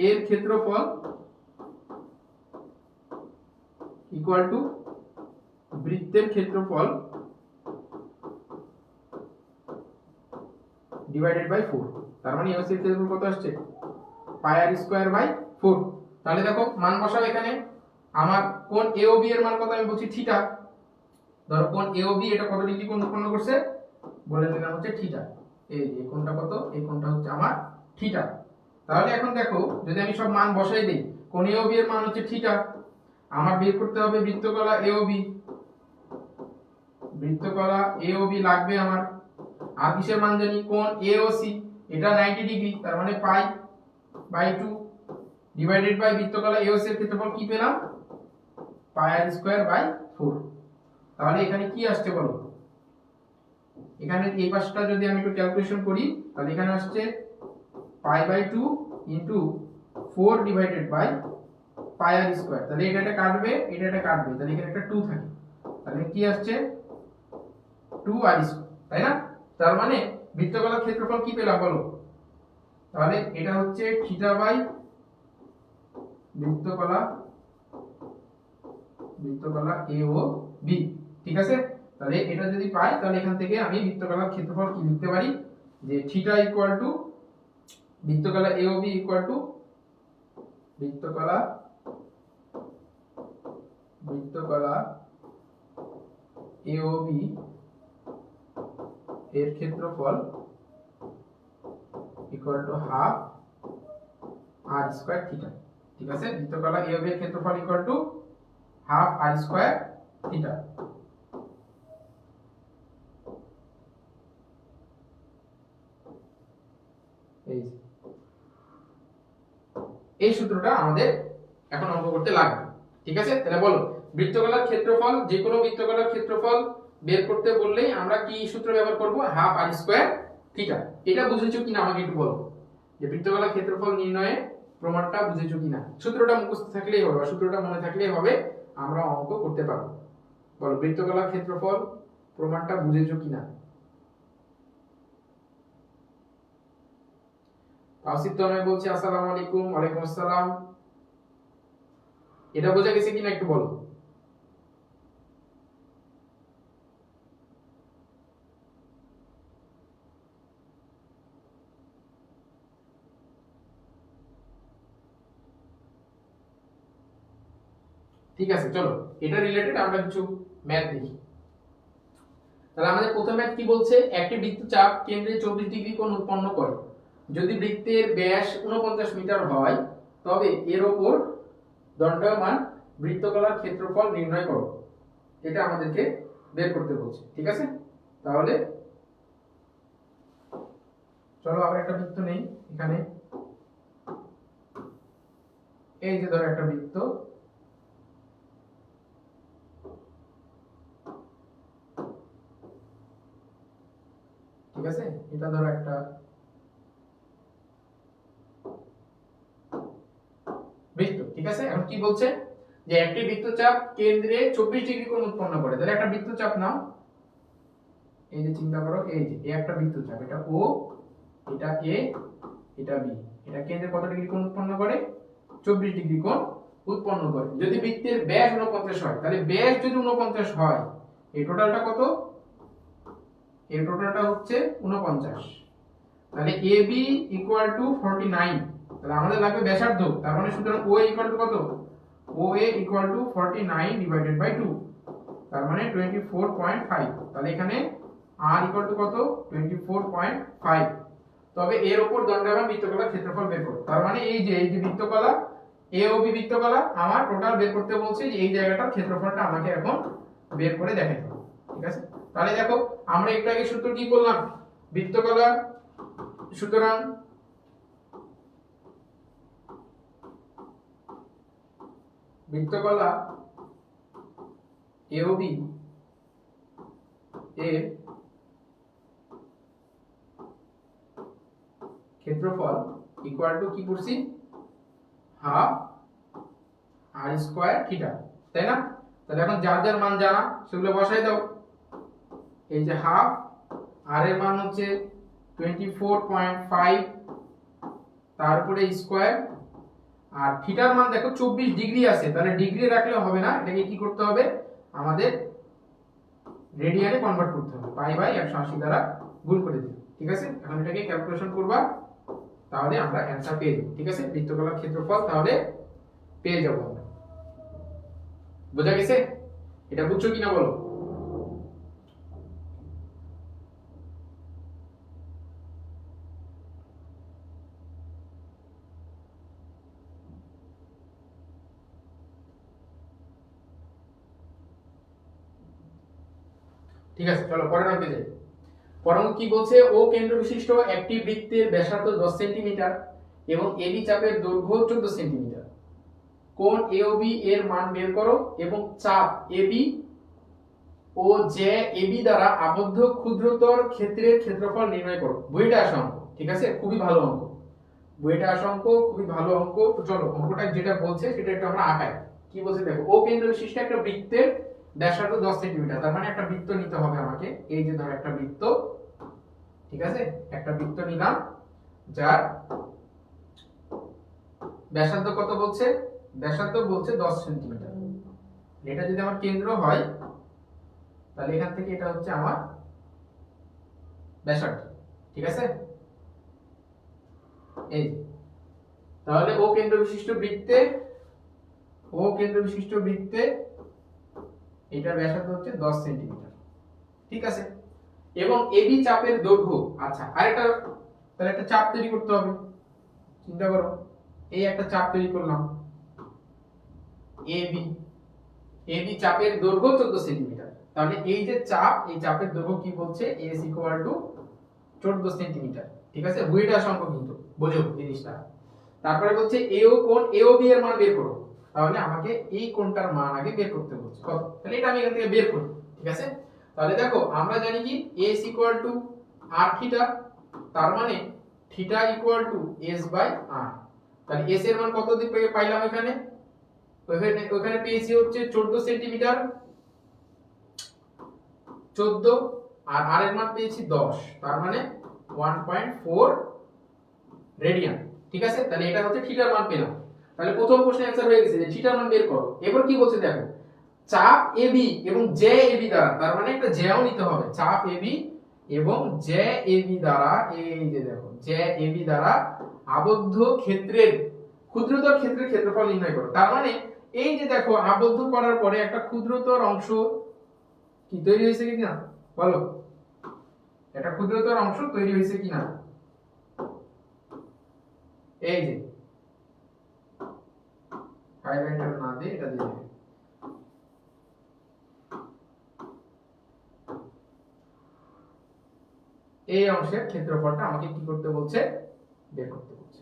এর ক্ষেত্রফল ইকুয়াল টু বৃত্তের ক্ষেত্রফল ডিভাইডেড বাই 4। তার মানে AOC এর ক্ষেত্রফল কত আসছে? পাই আর স্কয়ার বাই 4। তাহলে দেখো মান বসাও এখানে। আমার কোণ AOB এর মান কত আমি বলছি থিটা। ধরো কোণ AOB এটা কত ডিগ্রি কোণ উৎপন্ন করছে বলে দিলাম হচ্ছে থিটা। এই যে কোণটা কত? এই কোণটা হচ্ছে আমার থিটা। তাহলে এখন দেখো যদি আমি সব মান বসাই দেই, কোণ AOB এর মান হচ্ছে থিটা, আমার বের করতে হবে বৃত্তকলা AOB। বৃত্তকলা AOB লাগবে আমার। আর কিসের মান জানি? কোণ AOC এটা 90 ডিগ্রি, তার মানে পাই বাই 2 ডিভাইডেড বাই বৃত্তকলা AOC এর ক্ষেত্রফল কি পেলাম? Pi R square by 4। তাহলে এখানে কি আসছে বলো? এখানে এই পাশটা যদি আমি একটু ক্যালকুলেশন করি তাহলে এখানে আসছে pi by 2 into 4 divided by pi R square. তাহলে এটা কাটবে, এটা কাটবে, তাহলে এখানে একটা 2 থাকে। তাহলে কি আসছে? 2 আর স্কয়ার, তাই না? তার মানে বৃত্তকলার ক্ষেত্রফল কি পেলাম বলো? তাহলে এটা হচ্ছে থিটা বাই বৃত্তকলা AOB। ঠিক আছে, তাহলে এটা যদি পাই তাহলে এখান থেকে আমি বৃত্তকলার ক্ষেত্রফল কি লিখতে পারি? যে থিটা ইকুয়াল টু বৃত্তকলা AOB ইকুয়াল টু বৃত্তকলা AOB এর ক্ষেত্রফল equal to half R square theta. ঠিক আছে, বৃত্তকলা AOB এর ক্ষেত্রফল equal to half R square theta. এই সূত্রটা আমাদের এখন অঙ্ক করতে লাগবে। ঠিক আছে, তাহলে বলো বৃত্তকলার ক্ষেত্রফল, যে কোনো বৃত্তকলার ক্ষেত্রফল বের করতে বললেই আমরা কি সূত্র ব্যবহার করব? Half R square theta. এটা বুঝেছো কিনা আমাকে একটু বলো, যে বৃত্তকলার ক্ষেত্রফল নির্ণয়ে প্রমাণটা বুঝেছো কিনা? সূত্রটা মুখস্থ থাকলেই হবে, সূত্রটা মনে থাকলেই হবে, আমরা অঙ্ক করতে পারবো। বলো বৃত্তকলার ক্ষেত্রফল প্রমাণটা বুঝেছো কিনা? তাওসিফ তনয় বলছি আসসালামু আলাইকুম। ওয়ালাইকুম আসসালাম। এটা বোঝা গেছে কিনা একটু বলো। ঠিক আছে, চলো এটা রিলেটেড আমরা কিছু ম্যাথ দেখি। তাহলে আমাদের প্রথম ম্যাথ কি বলছে? একটি বৃত্তচাপ কেন্দ্রে 24 ডিগ্রি কোণ উৎপন্ন করে। যদি বৃত্তের ব্যাস 49 মিটার হয় তবে এর উপর দণ্ডায়মান বৃত্তকলার ক্ষেত্রফল নির্ণয় করো। এটা আমাদেরকে বের করতে বলছে। ঠিক আছে, তাহলে চলো আবার একটা বৃত্ত নেই এখানে। এই যে ধরো একটা বৃত্ত, ঠিক আছে, এটা ধরো একটা বৃত্ত। ঠিক আছে, এখন কি বলছে? যে একটি বৃত্তচাপ কেন্দ্রে 24 ডিগ্রি কোণ উৎপন্ন করে। তাহলে একটা বৃত্তচাপ নাও, এই যে চিন্তা করো, এই যে এই একটা বৃত্তচাপ, এটা O, এটা A, এটা B, এটা কেন্দ্রে কত ডিগ্রি কোণ উৎপন্ন করে? 24 ডিগ্রি কোণ উৎপন্ন করে। যদি বৃত্তের ব্যাস 49 হয়, তাহলে ব্যাস যদি 49 হয়, এই টোটালটা কত? এই টোটালটা হচ্ছে 49। তাহলে AB ইকুয়াল টু 49। তাহলে আমাদের লাগবে ব্যাসার্ধ, তার মানে সুতরাং OA ইকুয়াল টু কত? OA equal to 49 divided by 2, তার মানে 24.5। তাহলে এখানে R ইকুয়াল টু কত? 24.5। তবে এর উপর দণ্ডায়মান বৃত্তকলার ক্ষেত্রফল বের করো। তার মানে এই যে বৃত্তকলা AOB বৃত্তকলা আমার টোটাল বের করতে বলছে, যে এই জায়গাটার ক্ষেত্রফলটা আমাকে এখন বের করে দেখাতে হবে। ঠিক আছে, তাহলে দেখো আমরা একটু আগে সূত্র কি করলাম, বৃত্তকলা, সুতরাং বৃত্তকলা AOB এর ক্ষেত্রফল ইকুয়াল টু কি করছি, হাফ আর স্কয়ার থিটা, তাই না? তাহলে এখন যার যার মান জানা সেগুলো বসাই দাও। এই যে হাফ, আর এর মান হচ্ছে 24.5, তারপরে স্কয়ার, আর থিটার মান দেখো 24 ডিগ্রি আছে, তাহলে ডিগ্রি রাখলে হবে না, এটাকে কি করতে হবে, আমাদের রেডিয়ানে কনভার্ট করতে হবে, পাই বাই 180 দ্বারা গুণ করে দিই। ঠিক আছে, এখন এটাকে ক্যালকুলেশন করবা, তাহলে আমরা অ্যানসার পেয়ে যাব। ঠিক আছে, বৃত্তকলার ক্ষেত্রফল তাহলে পেয়ে যাব আমরা। বোঝা গেছে? এটা বুঝছো কিনা বলো? ঠিক আছে, চলো পরের অঙ্কে যাই। পরের অঙ্ক কি বলছে, ও কেন্দ্র বিশিষ্ট একটি বৃত্তের ব্যাসার্ধ 10 সেন্টিমিটার এবং এবি চাপের দৈর্ঘ্য 14 সেন্টিমিটার। কোণ AOB এর মান বের করো এবং চাপ AB ও যে এবি দ্বারা আবদ্ধ ক্ষুদ্রতর ক্ষেত্রের ক্ষেত্রফল নির্ণয় করো। বইটা আসা অঙ্ক, ঠিক আছে, খুবই ভালো অঙ্ক, বইটা আসা অঙ্ক, খুবই ভালো অঙ্ক। তো চলো অঙ্কটা যেটা বলছে সেটা একটু আমরা আঁকাই। কি বলছে দেখো, ও কেন্দ্র বিশিষ্ট একটা বৃত্তের ব্যাসার্ধ 10 সেন্টিমিটার, তার মানে একটা বৃত্ত নিতে হবে আমাকে। এই যে ধর একটা বৃত্ত, ঠিক আছে, একটা বৃত্ত নিলাম যার ব্যাসার্ধ কত বলছে, ব্যাসার্ধ বলছে 10 সেন্টিমিটার। এটা যদি আমার কেন্দ্র হয় তাহলে এখান থেকে এটা হচ্ছে আমার ব্যাসার্ধ। ঠিক আছে, এই তাহলে ও কেন্দ্র বিশিষ্ট বৃত্তে, ও কেন্দ্র বিশিষ্ট বৃত্তে এটা ব্যাসার্ধ হচ্ছে 10 সেন্টিমিটার। ঠিক আছে, এবং এবি চাপের দৈর্ঘ্য, আচ্ছা আরেকটা, তাহলে একটা চাপ তৈরি করতে হবে। চিন্তা করো, এই একটা চাপ তৈরি করলাম এবি, এবি চাপের দৈর্ঘ্য 14 সেন্টিমিটার। তাহলে এই যে চাপ, এই চাপের দৈর্ঘ্য কি বলছে, এস ইকুয়াল টু 14 সেন্টিমিটার। ঠিক আছে, বুয়েটা সংখ্যা কিন্তু বোঝো জিনিসটা। তারপরে বলছে এও কোণ AOB এর মান বের করো, তাহলে আমাকে এই কোণটার মান আগে বের করতে বলছে কত, তাহলে এটা আমি এখান থেকে বের করি। ঠিক আছে, তাহলে দেখো আমরা জানি কি s equal to r theta, তার মানে theta equal to s by r। তাহলে s এর মান কত পাইলাম এখানে, ওখানে পেয়েছি হচ্ছে 14 সেন্টিমিটার, 14, আর r এর মান পেয়েছি 10, তার মানে 1.4 রেডিয়ান। ঠিক আছে, তাহলে এটা হচ্ছে থিটার মান পেলাম। তাহলে প্রথম প্রশ্নের অ্যানসার হয়ে গেছে যে থিটার মান বের করো। এবার কি বলছে দেখো, চাপ AB এবং যে AB দ্বারা, তার মানে একটা জ্যাও নিতে হবে, চাপ AB এবং যে AB দ্বারা, এই যে দেখো যে AB দ্বারা আবদ্ধ ক্ষেত্রের ক্ষুদ্রতর ক্ষেত্রের ক্ষেত্রফল নির্ণয় করো। তার মানে এই যে দেখো আবদ্ধ করার পরে একটা ক্ষুদ্রতর অংশ কি তৈরি হয়েছে কিনা বলো, একটা ক্ষুদ্রতর অংশ তৈরি হয়েছে কিনা, এই যে হাইলাইটার না দিয়ে এটা দিয়ে দেবে। এই অংশের ক্ষেত্রফলটা আমাকে কি করতে বলছে, বের করতে বলছে।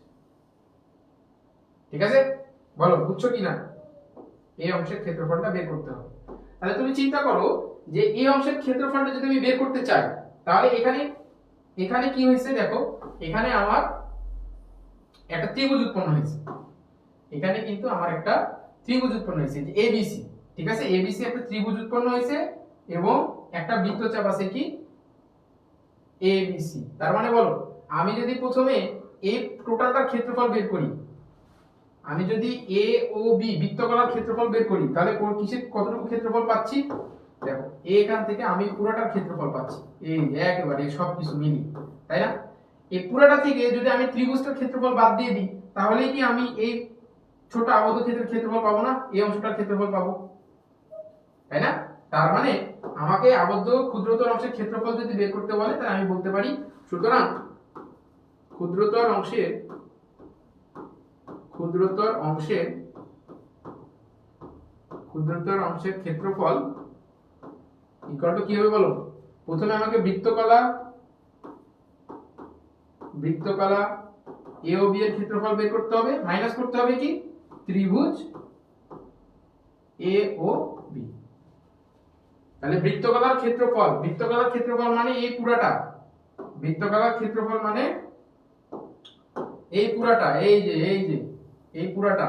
ঠিক আছে, বলো বুঝছো কিনা, এই অংশের ক্ষেত্রফলটা বের করতে হবে। তাহলে তুমি চিন্তা করো যে এই অংশের ক্ষেত্রফলটা যদি আমি বের করতে চাই, তাহলে এখানে এখানে কি হয়েছে দেখো, এখানে আমার একটা ত্রিভুজ উৎপন্ন হয়েছে, এখানে কিন্তু আমার একটা ত্রিভুজ উৎপন্ন হয়েছে যে ABC। ঠিক আছে, ABC একটা ত্রিভুজ উৎপন্ন হয়েছে এবং একটা বৃত্তচাপ আছে কি ABC। তার মানে বলো আমি যদি প্রথমে এই টোটালটার ক্ষেত্রফল বের করি, আমি যদি AOB বৃত্তকলার ক্ষেত্রফল বের করি, তাহলে কিসের কতটুকু ক্ষেত্রফল পাচ্ছি, দেখো এখান থেকে আমি পুরোটার ক্ষেত্রফল পাচ্ছি, এই একেবারে সবকিছু মিলিয়ে, তাই না? এই পুরোটা থেকে যদি আমি ত্রিভুজটার ক্ষেত্রফল বাদ দিয়ে দিই, তাহলে কি আমি এই ছোট আবদ্ধ ক্ষেত্রের ক্ষেত্রফল পাবো না, এই অংশটার ক্ষেত্রফল পাবো, তাই না? তার মানে আমাকে আবদ্ধ ক্ষুদ্রতর অংশের ক্ষেত্রফল যদি বের করতে বলে, তাহলে আমি বলতে পারি সুতরাং ক্ষুদ্রতর অংশের ক্ষেত্রফল ইকুয়াল টু কি হবে বলো? প্রথমে আমাকে বৃত্তকলা এ ও বি এর ক্ষেত্রফল বের করতে হবে, মাইনাস করতে হবে কি ত্রিভুজ এ ও বি। তাহলে বৃত্তকলার ক্ষেত্রফল মানে এই পুরাটা, বৃত্তকলার ক্ষেত্রফল মানে এই পুরাটা, এই পুরাটা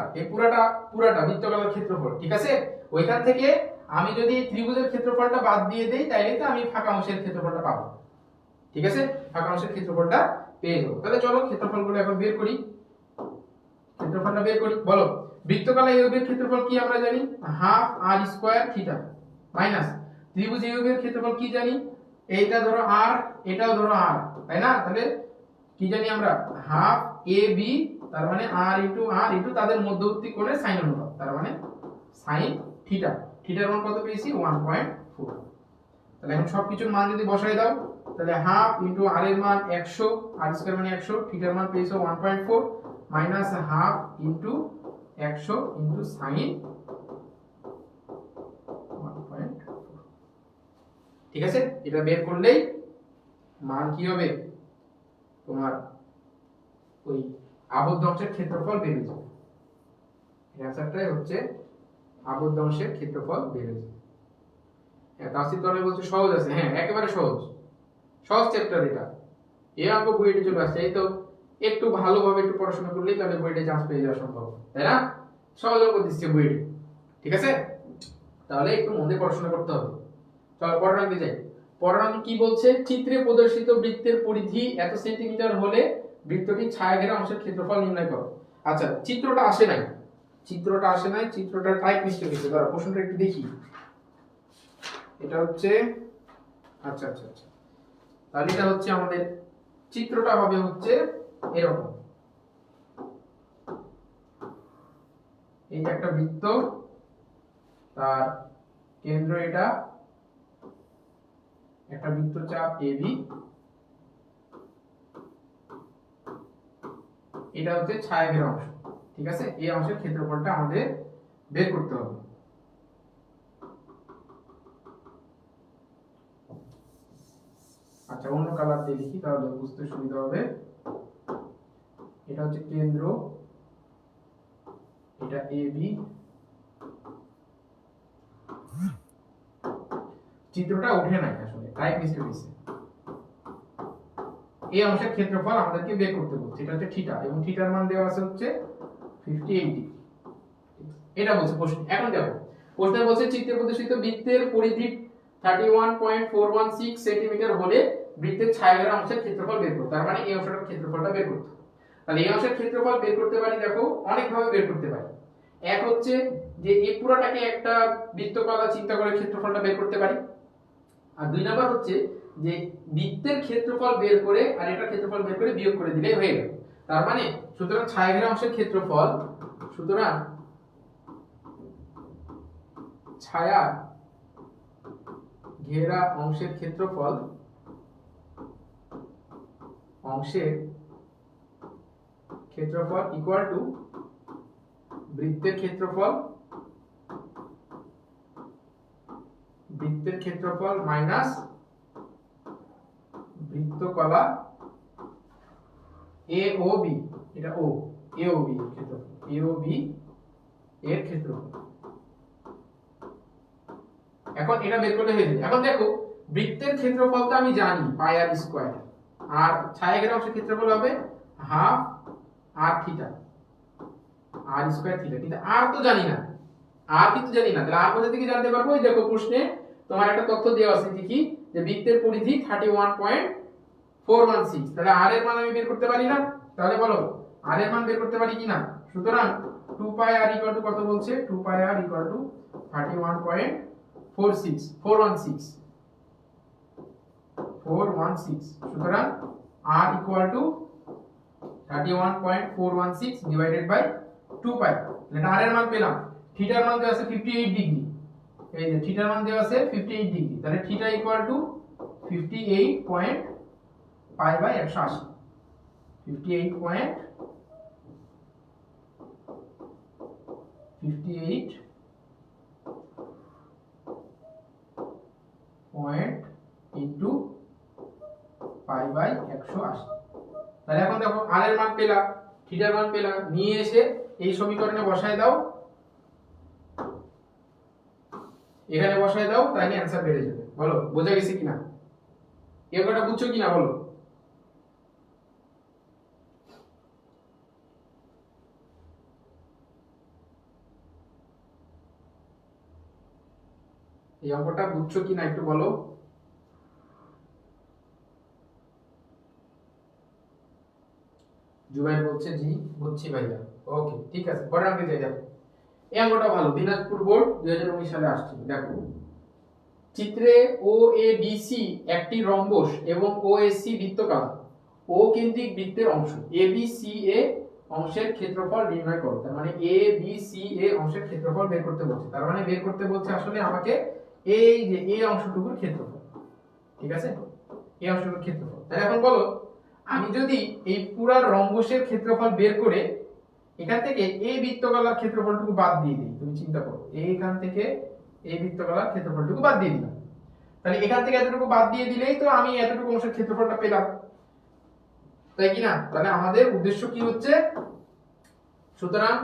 বৃত্তকলার ক্ষেত্রফল, ঠিক আছে? ওইখান থেকে আমি যদি এই ত্রিভুজের ক্ষেত্রফলটা বাদ দিয়ে দেই তাহলে তো আমি ফাঁকা অংশের ক্ষেত্রফলটা পাবো, ঠিক আছে? ফাঁকা অংশের ক্ষেত্রফলটা পেয়ে যাবো। তাহলে চলো ক্ষেত্রফলগুলো এখন বের করি, বলো বৃত্তকলা এ ও বি এর ক্ষেত্রফল কি আমরা জানি, half R square theta, minus ত্রিভুজ এ ও বি এর ক্ষেত্রফল কি জানি, এইটা ধরো আর, এটাও ধরো আর, তাই না? তাহলে কি জানি আমরা, হাফ এ বি, তার মানে আর ইনটু তাদের মধ্যবর্তী কোণের সাইন অনুপাত, তার মানে সাইন থিটা। থিটার মান কত পেয়েছি 1.4। তাহলে এখন সবকিছুর মান যদি বসাই দাও, তাহলে হাফ ইনটু আর এর মান 100, আর স্কয়ার মানে 100, থিটার মান পেয়েছো 1.4 minus half into 100 into sign 1.4, ঠিক আছে? এটা বের করলেই মান কি হবে তোমার, ওই আবদ্ধ অংশের ক্ষেত্রফল বের হয়ে যাবে। অ্যান্সারটাই হচ্ছে আবদ্ধ অংশের ক্ষেত্রফল বের হয়ে যাবে। হ্যাঁ, তাসির কারণে বলছে সহজ আছে, হ্যাঁ একেবারে সহজ চ্যাপ্টার এটা, এর অঙ্ক বুয়েটে চলে আসছে। এই তো একটু ভালোভাবে একটু পড়াশোনা করলেই তাহলে বুয়েটে চান্স পেয়ে যাওয়া সম্ভব, তাই না? সহজ অঙ্ক দিচ্ছে বুয়েটে, ঠিক আছে? তাহলে একটু মন দিয়ে পড়াশোনা করতে হবে। চলো পরের অঙ্কে যাই। পরের অঙ্কে কি বলছে, চিত্রে প্রদর্শিত বৃত্তের পরিধি এত সেন্টিমিটার হলে বৃত্তটির ছায়াঘেরা অংশের ক্ষেত্রফল নির্ণয় করো। আচ্ছা, চিত্রটা আসে নাই, চিত্রটা টাইপ মিস্টেক হয়েছে। দাঁড়া প্রশ্নটা একটু দেখি। এটা হচ্ছে আচ্ছা, তাহলে এটা হচ্ছে আমাদের চিত্রটা হবে হচ্ছে এরকম, এই যে একটা বৃত্ত, তার কেন্দ্র এটা, একটা বৃত্তচাপ এবি, এটা হচ্ছে ছায়াঘেরা অংশ, ঠিক আছে? এই অংশের ক্ষেত্রফলটা আমাদের বের করতে হবে। আচ্ছা, অন্য কালার দিয়ে লিখি তাহলে বুঝতে সুবিধা হবে। এটা হচ্ছে কেন্দ্র, এটা এবি, চিত্রটা ওঠে নাই আসলে, টাইপ মিস্টেক হয়েছে। এই অংশের ক্ষেত্রফল আমাদেরকে বের করতে বলছে, এটা হচ্ছে থিটা, এবং থিটার মান দেওয়া আছে হচ্ছে 58 ডিগ্রি। এটা বলছে প্রশ্ন। এখন দেখো প্রশ্নে বলছে চিত্রে প্রদর্শিত বৃত্তের পরিধি 31.416 সেন্টিমিটার হলে বৃত্তের ছায়াঘেরা অংশের ক্ষেত্রফল বের করো। তার মানে এই অংশটার ক্ষেত্রফলটা বের করতে। তাহলে এই অংশের ক্ষেত্রফল বের করতে পারি, দেখো অনেক ভাবে বের করতে পারি। এক হচ্ছে যে এই পুরোটাকে একটা বৃত্তকলা চিন্তা করে ক্ষেত্রফলটা বের করতে পারি, আর দুই নাম্বার হচ্ছে যে বৃত্তের ক্ষেত্রফল বের করে আর এটার ক্ষেত্রফল বের করে বিয়োগ করে দিলেই হয়ে গেল। তার মানে সুতরাং ছায়াঘেরা অংশের ক্ষেত্রফল, সুতরাং ছায়া ঘেরা অংশের ক্ষেত্রফল ইকুয়াল টু বৃত্তের ক্ষেত্রফল মাইনাস বৃত্তকলা এ ও বি, এটা ও এ ও বি এর ক্ষেত্রফল, এ ও বি এর ক্ষেত্রফল। এখন এটা বের করলে হয়ে যাবে। এখন দেখো বৃত্তের ক্ষেত্রফল তো আমি জানি পাই আর স্কয়ার, আর ছায়াঘেরা অংশের ক্ষেত্রফল হবে হাফ আর থিটা, আর স্কয়ার থিটা, কিন্তু আর তো জানি না, তাহলে আর কোথা থেকে জানতে পারবো? এই দেখো প্রশ্নে তোমার একটা তথ্য দেওয়া আছে কি, যে বৃত্তের পরিধি 31.416, তাহলে আর এর মান আমি বের করতে পারি না? তাহলে বলো আর এর মান বের করতে পারি কিনা? সুতরাং 2 পাই আর ইকুয়াল টু কত বলছে, 2 পাই আর ইকুয়াল টু 31.416, সুতরাং r equal to 31.416 divided by 2 pi. এটা r এর মান পেলাম। থিটার মান দেওয়া আছে 58 ডিগ্রি, এই যে থিটার মান দেওয়া আছে 58 ডিগ্রি, তাহলে theta equal to 58 point pi by 180, 58.416 point into pi by 180। তাহলে এখন দেখো আর এর মান পেলাম, থিটার মান পেলাম, নিয়ে এসে এই সমীকরণে বসায় দাও, এখানে বসায় দাও, তাহলে অ্যান্সার বেরিয়ে যাবে। বলো বোঝা গেছে কিনা, এই অঙ্কটা বুঝছো কিনা বলো। এই অঙ্কটা বুঝছো কিনা একটু বলো। জুবাইর বলছে জি বুঝছি ভাইয়া। ওকে ঠিক আছে, পরের অঙ্কে যাই। দেখো এই অঙ্কটা ভালো, দিনাজপুর বোর্ড 2019 সালে আসছে। দেখো চিত্রে ও এ বি সি একটি রম্বস এবং ও এস সি বৃত্তকার ও কেন্দ্রিক বৃত্তের অংশ। এ বি সি এ অংশের ক্ষেত্রফল নির্ণয় করো। তার মানে এ বি সি এ অংশের ক্ষেত্রফল বের করতে বলছে। তার মানে বের করতে বলছে আসলে আমাকে এই যে এই অংশটুকুর ক্ষেত্রফল। ঠিক আছে, এই অংশটুকুর ক্ষেত্রফল। তাহলে এখন বলো আমি যদি এই পুরা রম্বসের ক্ষেত্রফল বের করে এখান থেকে এই বৃত্তকলার ক্ষেত্রফলটুকু বাদ দিয়ে দিই, তুমি চিন্তা করো এইখান থেকে এই বৃত্তকলার ক্ষেত্রফলটুকু বাদ দিয়ে দিলাম, তাহলে এখান থেকে এতটুকু বাদ দিয়ে দিলেই তো আমি এতটুকু অংশের ক্ষেত্রফলটা পেলাম, তাই কি না? তাহলে আমাদের উদ্দেশ্য কি হচ্ছে, সুতরাং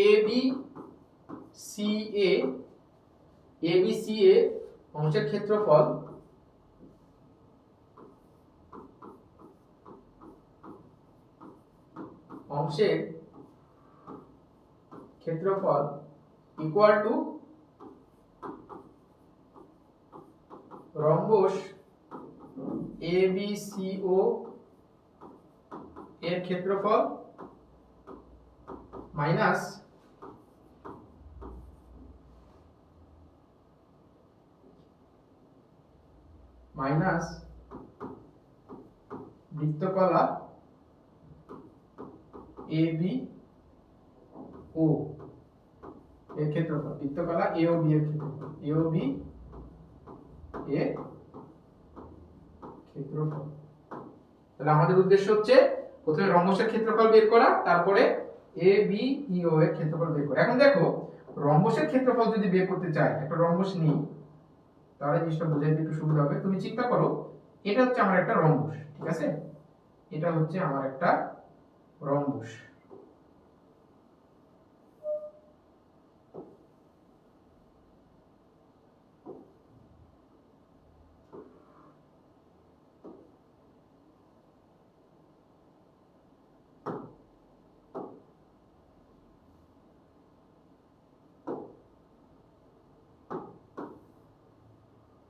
এ বি সি এ অংশের ক্ষেত্রফল equal to rhombus A B C O এর ক্ষেত্রফল মাইনাস বৃত্তকলা এ বি ও এর ক্ষেত্রফল, বৃত্তকলা এ ও বি এর ক্ষেত্রফল, এ ও বি এর ক্ষেত্রফল। তাহলে আমাদের উদ্দেশ্য হচ্ছে প্রথমে রম্বসের ক্ষেত্রফল বের করা, তারপরে এ বি ই ও এর ক্ষেত্রফল বের করা। এখন দেখো রম্বসের ক্ষেত্রফল যদি বের করতে চাই, একটা রম্বস নিই, তাহলে জিনিসটা বোঝাইতে একটু সুবিধা হবে। তুমি চিন্তা করো এটা হচ্ছে আমার একটা রম্বস, ঠিক আছে, এটা হচ্ছে আমার একটা রম্বস।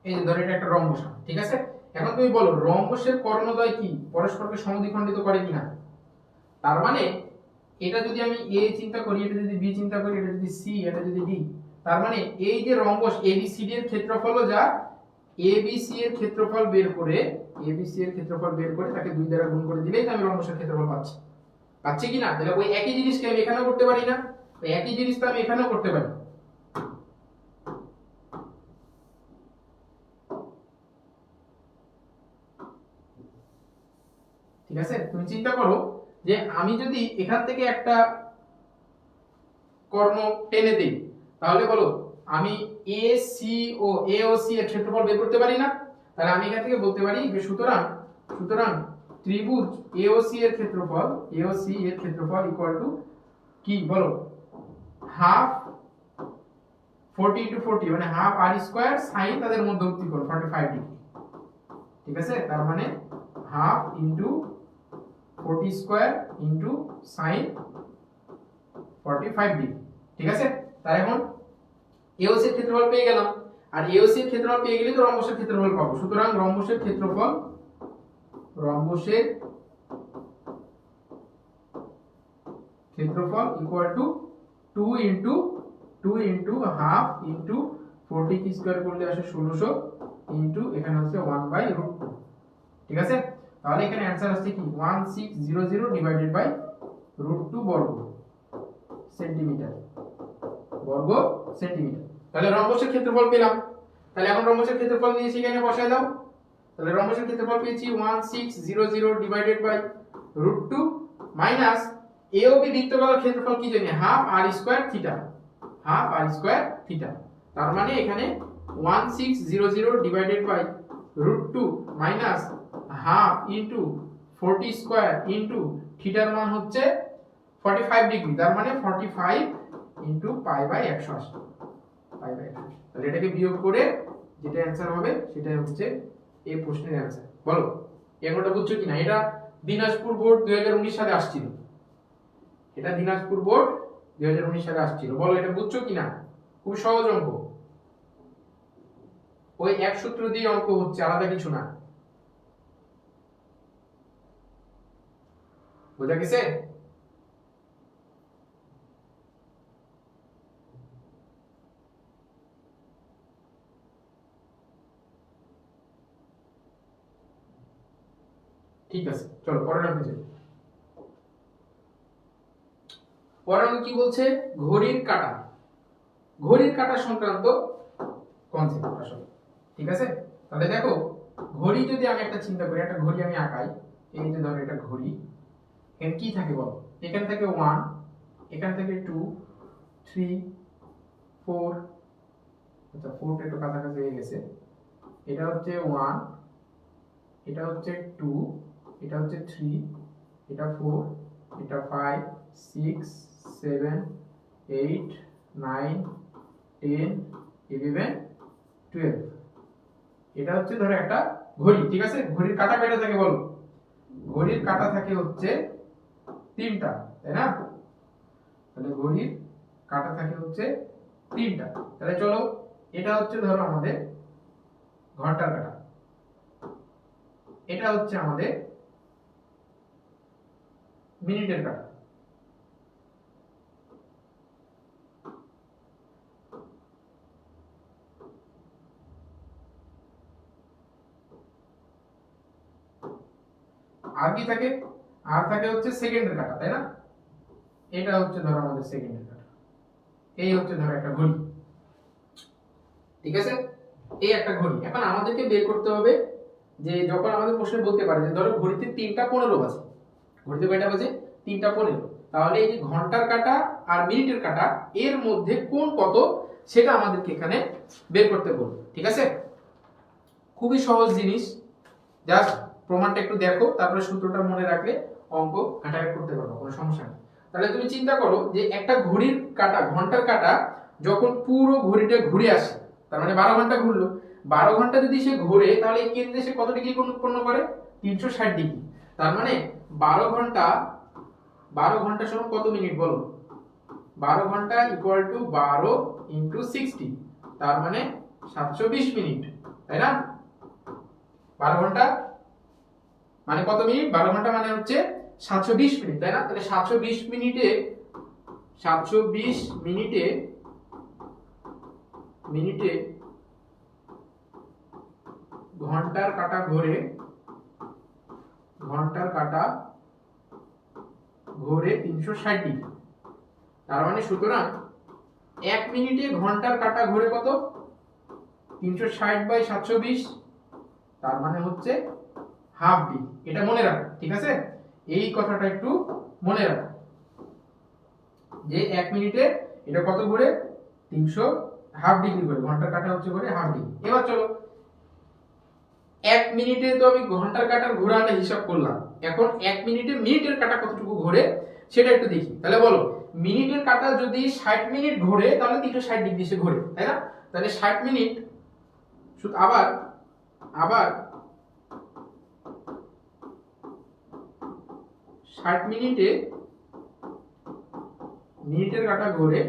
এই যে ধরো এটা একটা রম্বস, ঠিক আছে। এখন তুমি বলো রম্বসের কর্ণদ্বয় কি পরস্পরকে সমদ্বিখণ্ডিত করে কিনা। তার মানে এটা যদি আমি এ চিন্তা করি, এটা যদি বি চিন্তা করি, এটা যদি সি, এটা যদি ডি, তার মানে এই যে rhombus A B C D এর ক্ষেত্রফলও যা এ বি সি এর ক্ষেত্রফল বের করে তাকে 2 দ্বারা গুণ করে দিলেই তো আমি রম্বসের ক্ষেত্রফল পাচ্ছি কি না। তাহলে ওই একই জিনিসকে আমি এখানেও করতে পারি না, ওই একই জিনিস তো আমি এখানেও করতে পারি। ঠিক আছে, তুমি চিন্তা করো যে আমি যদি এখান থেকে একটা কর্ণ টেনে দিই, তাহলে বলো আমি এ ও সি এর ক্ষেত্রফল বের করতে পারি না। তাহলে আমি এখান থেকে বলতে পারি যে সুতরাং ত্রিভুজ এ ও সি এর ক্ষেত্রফল ইকুয়াল টু কি বলো, হাফ 40 ইনটু 40 মানে হাফ আর স্কয়ার সাইন তাদের মধ্যবর্তী কোণ 45 ডিগ্রি। ঠিক আছে, তার মানে half into 40 square into sign 45 degree. ঠিক আছে, তার এখন এওসি এর ক্ষেত্রফল পেয়ে গেলাম, আর এওসি এর ক্ষেত্রফল পেয়ে গেলে তো রম্বসের ক্ষেত্রফল পাবো। সুতরাং রম্বসের ক্ষেত্রফল equal two 2 into half into 40 কি স্কয়ার করলে আসে 1600 ইনটু এখানে হচ্ছে 1/√2। ঠিক আছে, তাহলে এখানে आंसर আসছে কি 1600 ডিভাইডেড বাই √2 বর্গ সেন্টিমিটার। তাহলে রম্বসের ক্ষেত্রফল পেলাম। তাহলে এখন রম্বসের ক্ষেত্রফল নিয়ে সেখানে বসায় দাও। তাহলে রম্বসের ক্ষেত্রফল পেয়েছি 1600 ডিভাইডেড বাই √2 মাইনাস এওবি বৃত্তকলার ক্ষেত্রফল কি জানি হাফ আর স্কয়ার থিটা, তার মানে এখানে 1600 divided by √2 minus half into 40 square into থিটার মান হচ্ছে 45 ডিগ্রি, তার মানে 45 into pi by 180, pi by 180। তাহলে এটাকে বিয়োগ করে যেটা অ্যানসার হবে সেটা হচ্ছে এই প্রশ্নের অ্যানসার। বলো এগুলোটা বুঝছো কিনা? এটা দিনাজপুর বোর্ড 2019 সালে আসছিল, এটা দিনাজপুর বোর্ড 2019 সালে আসছিল। বলো এটা বুঝছো কিনা? খুব সহজ অঙ্ক, ওই এক সূত্র দিয়ে অঙ্ক হচ্ছে, আলাদা কিছু না। বোঝা গেছে? ঠিক আছে, চলো পরের অঙ্কে যাই। পরের অঙ্ক কি বলছে? ঘড়ির কাঁটা, ঘড়ির কাঁটা সংক্রান্ত কনসেপ্ট আসলে। ঠিক আছে, তাহলে দেখো ঘড়ি যদি আমি একটা চিন্তা করি, একটা ঘড়ি আমি আঁকাই, এই যে ধরো এটা ঘড়ি, এখানে কি থাকে বলো? এখান থেকে 1, এখান থেকে 2, 3, 4, আচ্ছা 4 একটু কাছাকাছি হয়ে গেছে। এটা হচ্ছে 1, এটা হচ্ছে 2, এটা হচ্ছে 3, এটা 4, এটা 5, 6, 7, 8, 9, 10, 11, 12। এটা হচ্ছে ধরো একটা ঘড়ি। ঠিক আছে, ঘড়ির কাঁটা কয়টা থাকে বলো? ঘড়ির কাঁটা থাকে হচ্ছে 3টা, তাই না? তাহলে ঘড়ির কাঁটা থাকে হচ্ছে 3টা। তাহলে চলো এটা হচ্ছে ধরো আমাদের ঘন্টার কাঁটা, এটা হচ্ছে আমাদের মিনিটের কাঁটা। আর কি থাকে? আর থাকে হচ্ছে সেকেন্ডের কাঁটা, তাই না? এটা হচ্ছে ধরো আমাদের সেকেন্ডের কাঁটা। এই হচ্ছে ধরো একটা ঘড়ি। ঠিক আছে, এই একটা ঘড়ি। এখন আমাদেরকে বের করতে হবে যে যখন আমাদের প্রশ্নে বলতে পারে যে ধরো ঘড়িতে 3টা 15 বাজে, ঘড়িতে কয়টা বাজে? 3টা 15। তাহলে এই যে ঘন্টার কাঁটা আর মিনিটের কাঁটা এর মধ্যে কোন কত সেটা আমাদেরকে এখানে বের করতে বলবে। ঠিক আছে, খুবই সহজ জিনিস, জাস্ট প্রমাণটা একটু দেখো, তারপরে সূত্রটা মনে রাখলে অঙ্ক ঘাটাঘাটি করতে পারবো, কোনো সমস্যা নেই। তাহলে তুমি চিন্তা করো যে একটা ঘড়ির কাঁটা, ঘন্টার কাঁটা যখন পুরো ঘড়িটা ঘুরে আসে, তার মানে 12 ঘন্টা ঘুরলো, 12 ঘন্টা যদি সে ঘুরে তাহলে এই কেন্দ্রে সে কত ডিগ্রি কোণ উৎপন্ন করে? 360 ডিগ্রি। তার মানে 12 ঘন্টা, 12 ঘন্টা সমান কত মিনিট বলো? 12 ঘন্টা ইকুয়াল টু 12 ইনটু 60, তার মানে 720 মিনিট, তাই না? 12 ঘন্টা মানে কত মিনিট? 12 ঘন্টা মানে হচ্ছে 720 মিনিট, তাই না? তাহলে 720 মিনিটে, 720 মিনিটে, মিনিটে ঘন্টার কাঁটা ঘোরে, ঘন্টার কাঁটা ঘোরে 360 ডিগ্রি। তার মানে সুতরাং 1 মিনিটে ঘন্টার কাঁটা ঘোরে কত? 360 বাই 720, তার মানে হচ্ছে হাফ ডিগ্রি। এটা মনে রাখো, ঠিক আছে? এই কথাটা একটু মনে রাখো যে 1 মিনিটে এটা কত ঘোরে? 300 হাফ ডিগ্রি ঘোরে, ঘন্টার কাঁটা হচ্ছে ঘোরে হাফ ডিগ্রি। এবার চলো 1 মিনিটে তো আমি ঘন্টার কাঁটার ঘোরাটা হিসাব করলাম, এখন 1 মিনিটে মিনিটের কাঁটা কতটুকু ঘোরে সেটা একটু দেখি। তাহলে বলো মিনিটের কাঁটা যদি 60 মিনিট ঘোরে তাহলে 360 ডিগ্রি সে ঘোরে, তাই না? তাহলে 60 মিনিট, আবার আবার 60 মিনিটে মিনিটের কাঁটা ঘোরে,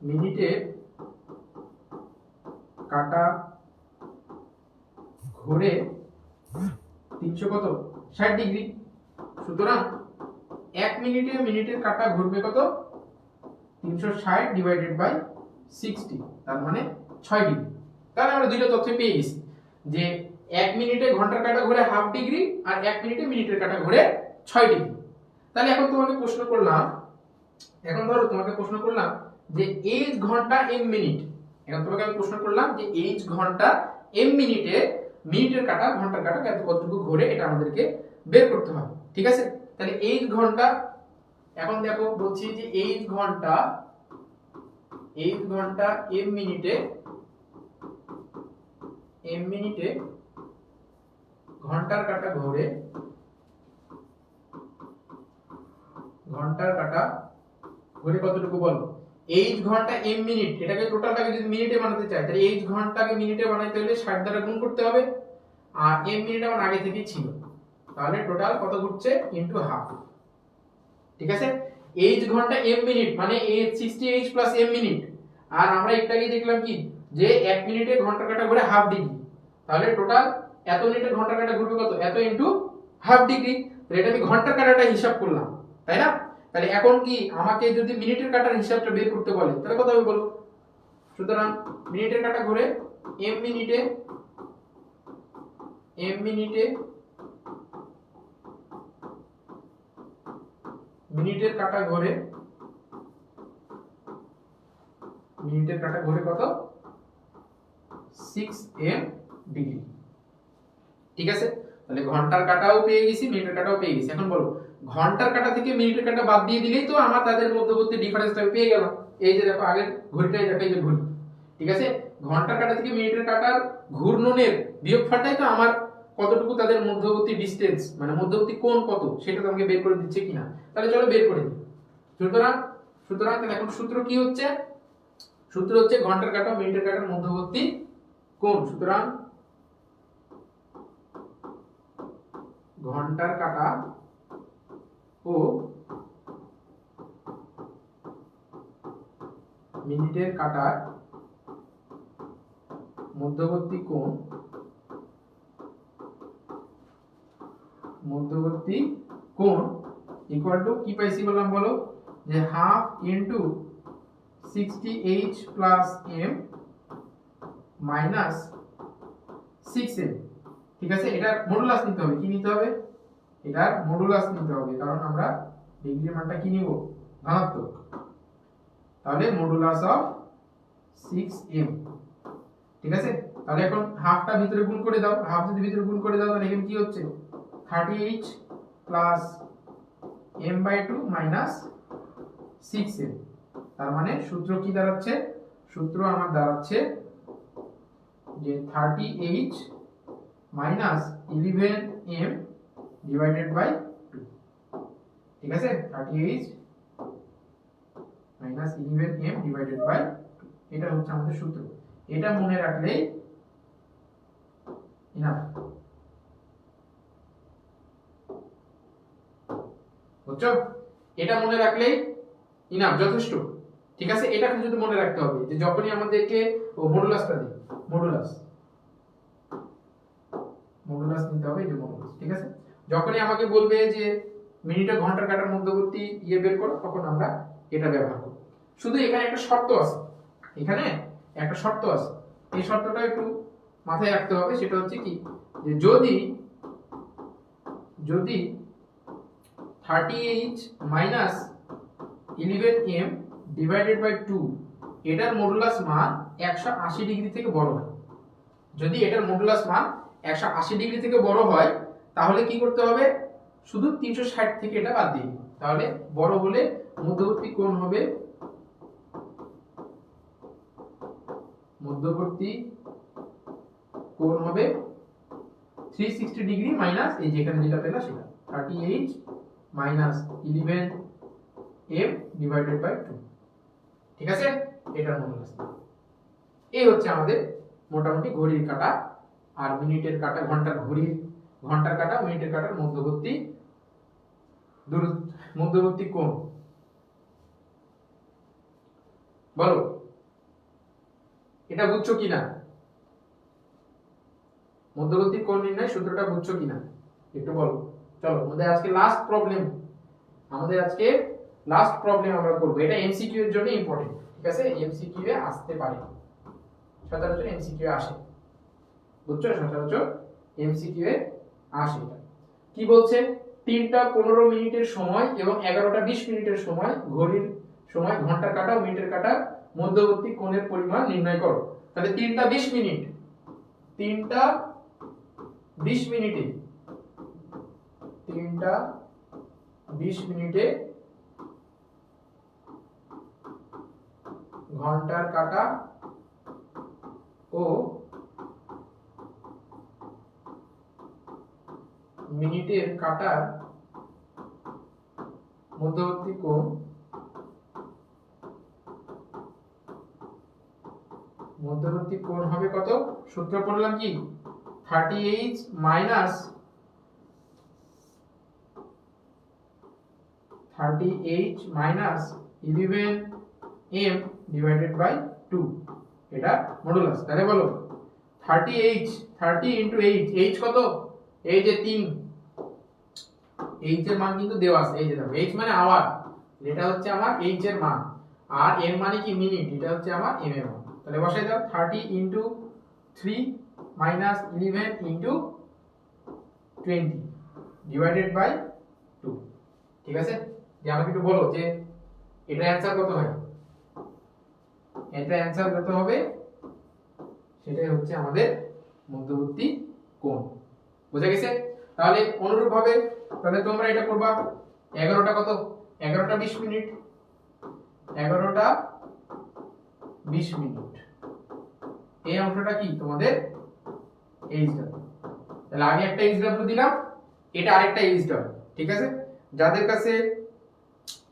মিনিটের কাঁটা ঘোরে 300 কত? 60 ডিগ্রি। সুতরাং 1 মিনিটে মিনিটের কাঁটা ঘুরবে কত? 360 ডিভাইডেড বাই 60, তার মানে 6 ডিগ্রি। তাহলে আমরা দুইটা তথ্য পেয়ে গেছি যে 1 মিনিটে ঘন্টার কাঁটা ঘোরে হাফ ডিগ্রি আর 1 মিনিটে মিনিটের কাঁটা ঘোরে 6 ডিগ্রি। তাহলে এখন তোমাকে প্রশ্ন করলাম, এখন ধরো তোমাকে প্রশ্ন করলাম যে এইচ ঘন্টা এম মিনিট, এখন তোমাকে আমি প্রশ্ন করলাম যে এইচ ঘন্টা এম মিনিটে মিনিটের কাঁটা ঘন্টার কাঁটা কতটুকু ঘোরে এটা আমাদেরকে বের করতে হবে। ঠিক আছে, তাহলে এইচ ঘন্টা, এখন দেখো বলছি যে এইচ ঘন্টা h ঘন্টা m মিনিটে ঘন্টার কাঁটা ঘোরে কতটুকু বলো? h ঘন্টা m মিনিট, এটাকে টোটালটাকে যদি মিনিটে বানাতে চাই তাহলে h ঘন্টাকে মিনিটে বানাইতে হলে 60 দ্বারা গুণ করতে হবে, আর m মিনিট আমার আগে থেকেই ছিল, তাহলে টোটাল কত ঘুরছে ইনটু হাফ। ঠিক আছে, h ঘন্টা m মিনিট মানে 60h প্লাস m মিনিট, আর আমরা একটু আগে দেখলাম কি যে 1 মিনিটে ঘন্টার কাঁটা ঘুরে হাফ ডিগ্রি, তাহলে টোটাল এত মিনিটে ঘন্টার কাঁটা ঘুরবে কত, এত ইনটু হাফ ডিগ্রি। তাহলে এটা আমি ঘন্টার কাঁটাটা হিসাব করলাম, তাই না? তাহলে এখন কি আমাকে যদি মিনিটের কাঁটার হিসাবটা বের করতে বলে তাহলে কত হবে বলো? সুতরাং মিনিটের কাঁটা ঘুরে m মিনিটে মিনিটের কাঁটা ঘোরে কত, 6m ডিগ্রি। ঠিক আছে, তাহলে ঘন্টার কাঁটাও পেয়ে গেছি, মিনিটের কাঁটাও পেয়ে গেছি। এখন বলো ঘন্টার কাঁটা থেকে মিনিটের কাঁটা বাদ দিয়ে দিলেই তো আমার তাদের মধ্যবর্তী ডিফারেন্সটা পেয়ে গেলাম। এই যে দেখো আগের ঘড়িটাই দেখো, এই যে ঘড়ি। ঠিক আছে, ঘন্টার কাঁটা থেকে মিনিটের কাঁটার ঘূর্ণনের বিয়োগফলটাই তো আমার কতটুকু তাদের মধ্যবর্তী ডিসটেন্স, মানে মধ্যবর্তী কোণ কত সেটা তো আমাকে বের করে দিচ্ছে কিনা। তাহলে চলো বের করে দিই। সুতরাং তাহলে এখন সূত্র কি হচ্ছে? সূত্র হচ্ছে ঘন্টার কাঁটা মিনিটের কাঁটার মধ্যবর্তী কোণ। সুতরাং ঘন্টার কাঁটা ও মিনিটের কাঁটার মধ্যবর্তী কোণ ইকুয়াল টু কি পাইছি বললাম বলো, যে half into 60h plus m minus 6m। ঠিক আছে, এটার মডুলাস নিতে হবে। কি নিতে হবে? এটার মডুলাস নিতে হবে, কারণ আমরা ডিগ্রির মানটা কি নিব, ধনাত্মক। তাহলে মডুলাস অফ 6m। ঠিক আছে, তাহলে এখন হাফটা ভিতরে গুণ করে দাও, হাফ যদি ভিতরে গুণ করে দাও তাহলে এখানে কি হচ্ছে 30h plus m/2 minus 6m। তার মানে সূত্র কি দাঁড়াচ্ছে? সূত্র আমার দাঁড়াচ্ছে যে 30h minus 11m divided by 2। ঠিক আছে, 30h minus 11m divided by 2, এটা হচ্ছে আমাদের সূত্র। এটা মনে রাখলেই ইনাফ। বুঝছো? এটা মনে রাখলেই ইনাফ, যথেষ্ট। ঠিক আছে, এটা শুধু মনে রাখতে হবে যে যখনই আমাদেরকে মডুলাসটা দিই, মডুলাস নিতে হবে, এই যে মডুলাস। ঠিক আছে, যখনই আমাকে বলবে যে মিনিট ও ঘন্টার কাঁটার মধ্যবর্তী ইয়ে বের করো, তখন আমরা এটা ব্যবহার করব। শুধু এখানে একটা শর্ত আছে, এই শর্তটা একটু মাথায় রাখতে হবে। সেটা হচ্ছে কি, যে যদি 30h minus 11m divided by 2 এটার মডুলাস মান 180 ডিগ্রি থেকে বড় হয়, যদি এটার মডুলাস মান 180 ডিগ্রি থেকে বড় হয় তাহলে কি করতে হবে, শুধু 360 থেকে এটা বাদ দিয়ে দিই। তাহলে বড় হলে মধ্যবর্তী কোণ হবে 360 ডিগ্রি মাইনাস এই যেখানে যেটা পেলা সেটা 30h minus 11m divided by 2। ঠিক আছে, এটার মডুলাস। এই হচ্ছে আমাদের মোটামুটি ঘড়ির কাঁটা আর মিনিটের কাঁটা, ঘন্টার কাঁটা মিনিটের কাঁটার মধ্যবর্তী কোণ। বলো এটা বুঝছো কিনা? মধ্যবর্তী কোণ নির্ণয় সূত্রটা বুঝছো কিনা একটু বলো। চলো আমাদের আজকে লাস্ট প্রবলেম আমরা করব। এটা এমসিকিউ এর জন্য ইম্পর্টেন্ট। ঠিক আছে, এমসিকিউ এ আসতে পারে, সচরাচর এমসিকিউ আসে। বুঝছো, সচরাচর এমসিকিউ এ আসে। এটা কি বলছে, 3টা 15 মিনিটের সময় এবং 11টা 20 মিনিটের সময় ঘড়ির সময় ঘন্টার কাঁটা ও মিনিটের কাঁটার মধ্যবর্তী কোণের পরিমাণ নির্ণয় করো। তাহলে 3টা 20 মিনিটে ঘন্টার কাঁটা ও মিনিটের কাঁটার মধ্যবর্তী কোণ হবে কত? সূত্র পড়লাম কি 30h minus 11m divided by 2, এটা মডুলাস। তাহলে বলো 30h 30 ইনটু h কত? এই যে 3, h এর মান কিন্তু দেওয়া আছে, এই যে দেখো h মানে আওয়ার, এটা হচ্ছে আমার h এর মান, আর m মানে কি মিনিট, এটা হচ্ছে আমার m এর মান। তাহলে বসাই দাও 30 into 3 minus 11 into 20 divided by 2। ঠিক আছে, যে আমাকে একটু বলো যে এটা অ্যানসার কত হয়? এটা অ্যানসার কত হবে? সেটাই হচ্ছে আমাদের মধ্যবর্তী কোণ। বুঝা গেছে? তাহলে অনুরূপ ভাবে তাহলে তোমরা এটা করবা 11টা কত? 11টা 20 মিনিট, 11টা 20 মিনিট, এই অংশটা কি তোমাদের এইচডব্লিউ। তাহলে আগে একটা এইচডব্লিউ দিলাম, এটা আরেকটা এইচডব্লিউ। ঠিক আছে, যাদের কাছে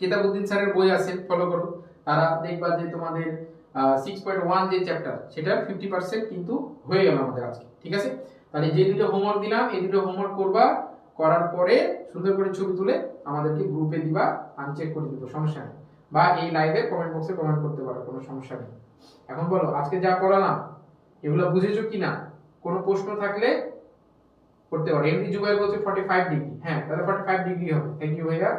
কিতাবউদ্দিন স্যারের বই আছে ফলো করো, তারা দেখবা যে তোমাদের 6.1 যে চ্যাপ্টার সেটার 50% কিন্তু হয়ে গেল আমাদের আজকে। ঠিক আছে, তাহলে যে দুটো হোমওয়ার্ক দিলাম এই দুটো হোমওয়ার্ক করবা, করার পরে সুন্দর করে ছবি তুলে আমাদেরকে গ্রুপে দিবা, আমি চেক করে দেবো, সমস্যা নেই, বা এই লাইভে কমেন্ট বক্সে কমেন্ট করতে পারো, কোনো সমস্যা নেই। এখন বলো আজকে যা পড়ালাম এগুলো বুঝেছো কিনা? কোনো প্রশ্ন থাকলে করতে পারো। এমডি জুবাইর বলছে 45 ডিগ্রি, হ্যাঁ তাহলে 45 ডিগ্রি হবে। থ্যাংক ইউ ভাইয়া।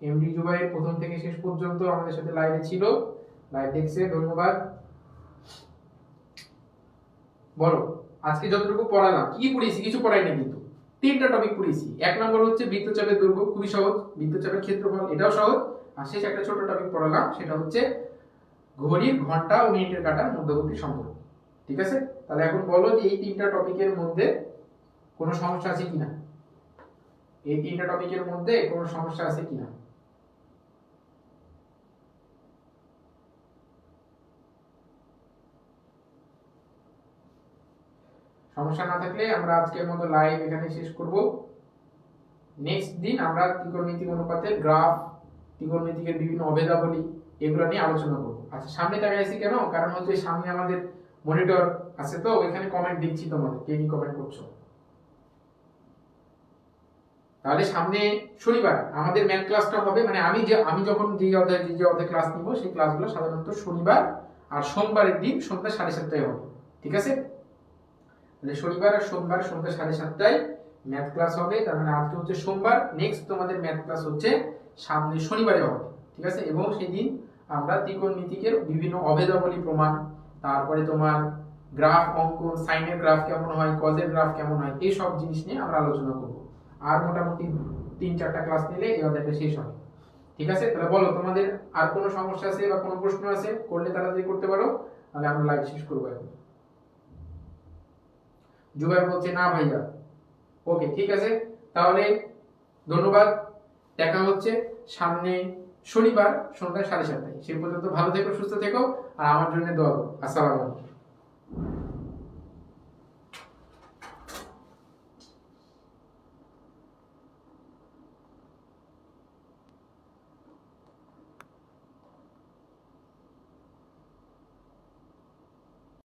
এমডি জুবাইর প্রথম থেকে শেষ পর্যন্ত আমাদের সাথে লাইভে ছিল, লাইভ দেখছে, ধন্যবাদ। বলো আজকে যতটুকু পড়ালাম, কি পড়িয়েছি? কিছু পড়াইনি কিন্তু, 3টা টপিক পড়িয়েছি। 1 নম্বর হচ্ছে বৃত্তচাপের দৈর্ঘ্য, খুবই সহজ, বৃত্তচাপের ক্ষেত্রফল, এটাও সহজ। আর শেষ একটা ছোট টপিক পড়ালাম, সেটা হচ্ছে ঘড়ির ঘন্টা ও মিনিটের কাঁটার মধ্যবর্তী সম্পর্ক। ঠিক আছে, তাহলে এখন বলো যে এই 3টা টপিকের মধ্যে কোনো সমস্যা আছে কিনা? এই 3টা টপিকের মধ্যে কোনো সমস্যা আছে কিনা? সমস্যা না থাকলে আমরা আজকের মতো লাইভ এখানে শেষ করব। নেক্সট দিন আমরা ত্রিকোণমিতিক অনুপাতের গ্রাফ, ত্রিকোণমিতিকের বিভিন্ন অভেদাবলী এগুলো নিয়ে আলোচনা করব। আচ্ছা সামনে তাকাই আছি কেন? কারণ হচ্ছে সামনে আমাদের মনিটর আছে, তো ওইখানে কমেন্ট দিচ্ছি তোমাদের, কে কি কমেন্ট করছো। তাহলে সামনে শনিবার আমাদের ম্যাথ ক্লাসটা হবে, মানে আমি যখন যে অধ্যায় ক্লাস নিব সেই ক্লাসগুলো সাধারণত শনিবার আর সোমবারের দিন সন্ধ্যা 7:30টায় হবে। ঠিক আছে, তাহলে শনিবার আর সোমবার সন্ধ্যা 7:30টায় ম্যাথ ক্লাস হবে। তার মানে আজকে হচ্ছে সোমবার, নেক্সট তোমাদের ম্যাথ ক্লাস হচ্ছে সামনে শনিবারে হবে। ঠিক আছে, এবং সেই দিন আমরা ত্রিকোণমিতিকের বিভিন্ন অভেদাবলী প্রমাণ, তারপরে তোমার গ্রাফ অঙ্কন, সাইনের গ্রাফ কেমন হয়, কজের গ্রাফ কেমন হয়, এই সব জিনিস নিয়ে আমরা আলোচনা করব। আর মোটামুটি 3-4টা ক্লাস নিলে এই অধ্যায়টা শেষ হবে। ঠিক আছে, তাহলে বলো তোমাদের আর কোনো সমস্যা আছে বা কোনো প্রশ্ন আছে? করলে তাড়াতাড়ি করতে পারো, তাহলে আমরা লাইভ শেষ করবো এখন। জুবাইর বলছে না ভাইয়া। ওকে ঠিক আছে, তাহলে ধন্যবাদ, দেখা হচ্ছে সামনে শনিবার সন্ধ্যা 7:30টায়। সেই পর্যন্ত ভালো থেকো, সুস্থ থেকো, আর আমার জন্য দোয়া করো। আসসালামু আলাইকুম।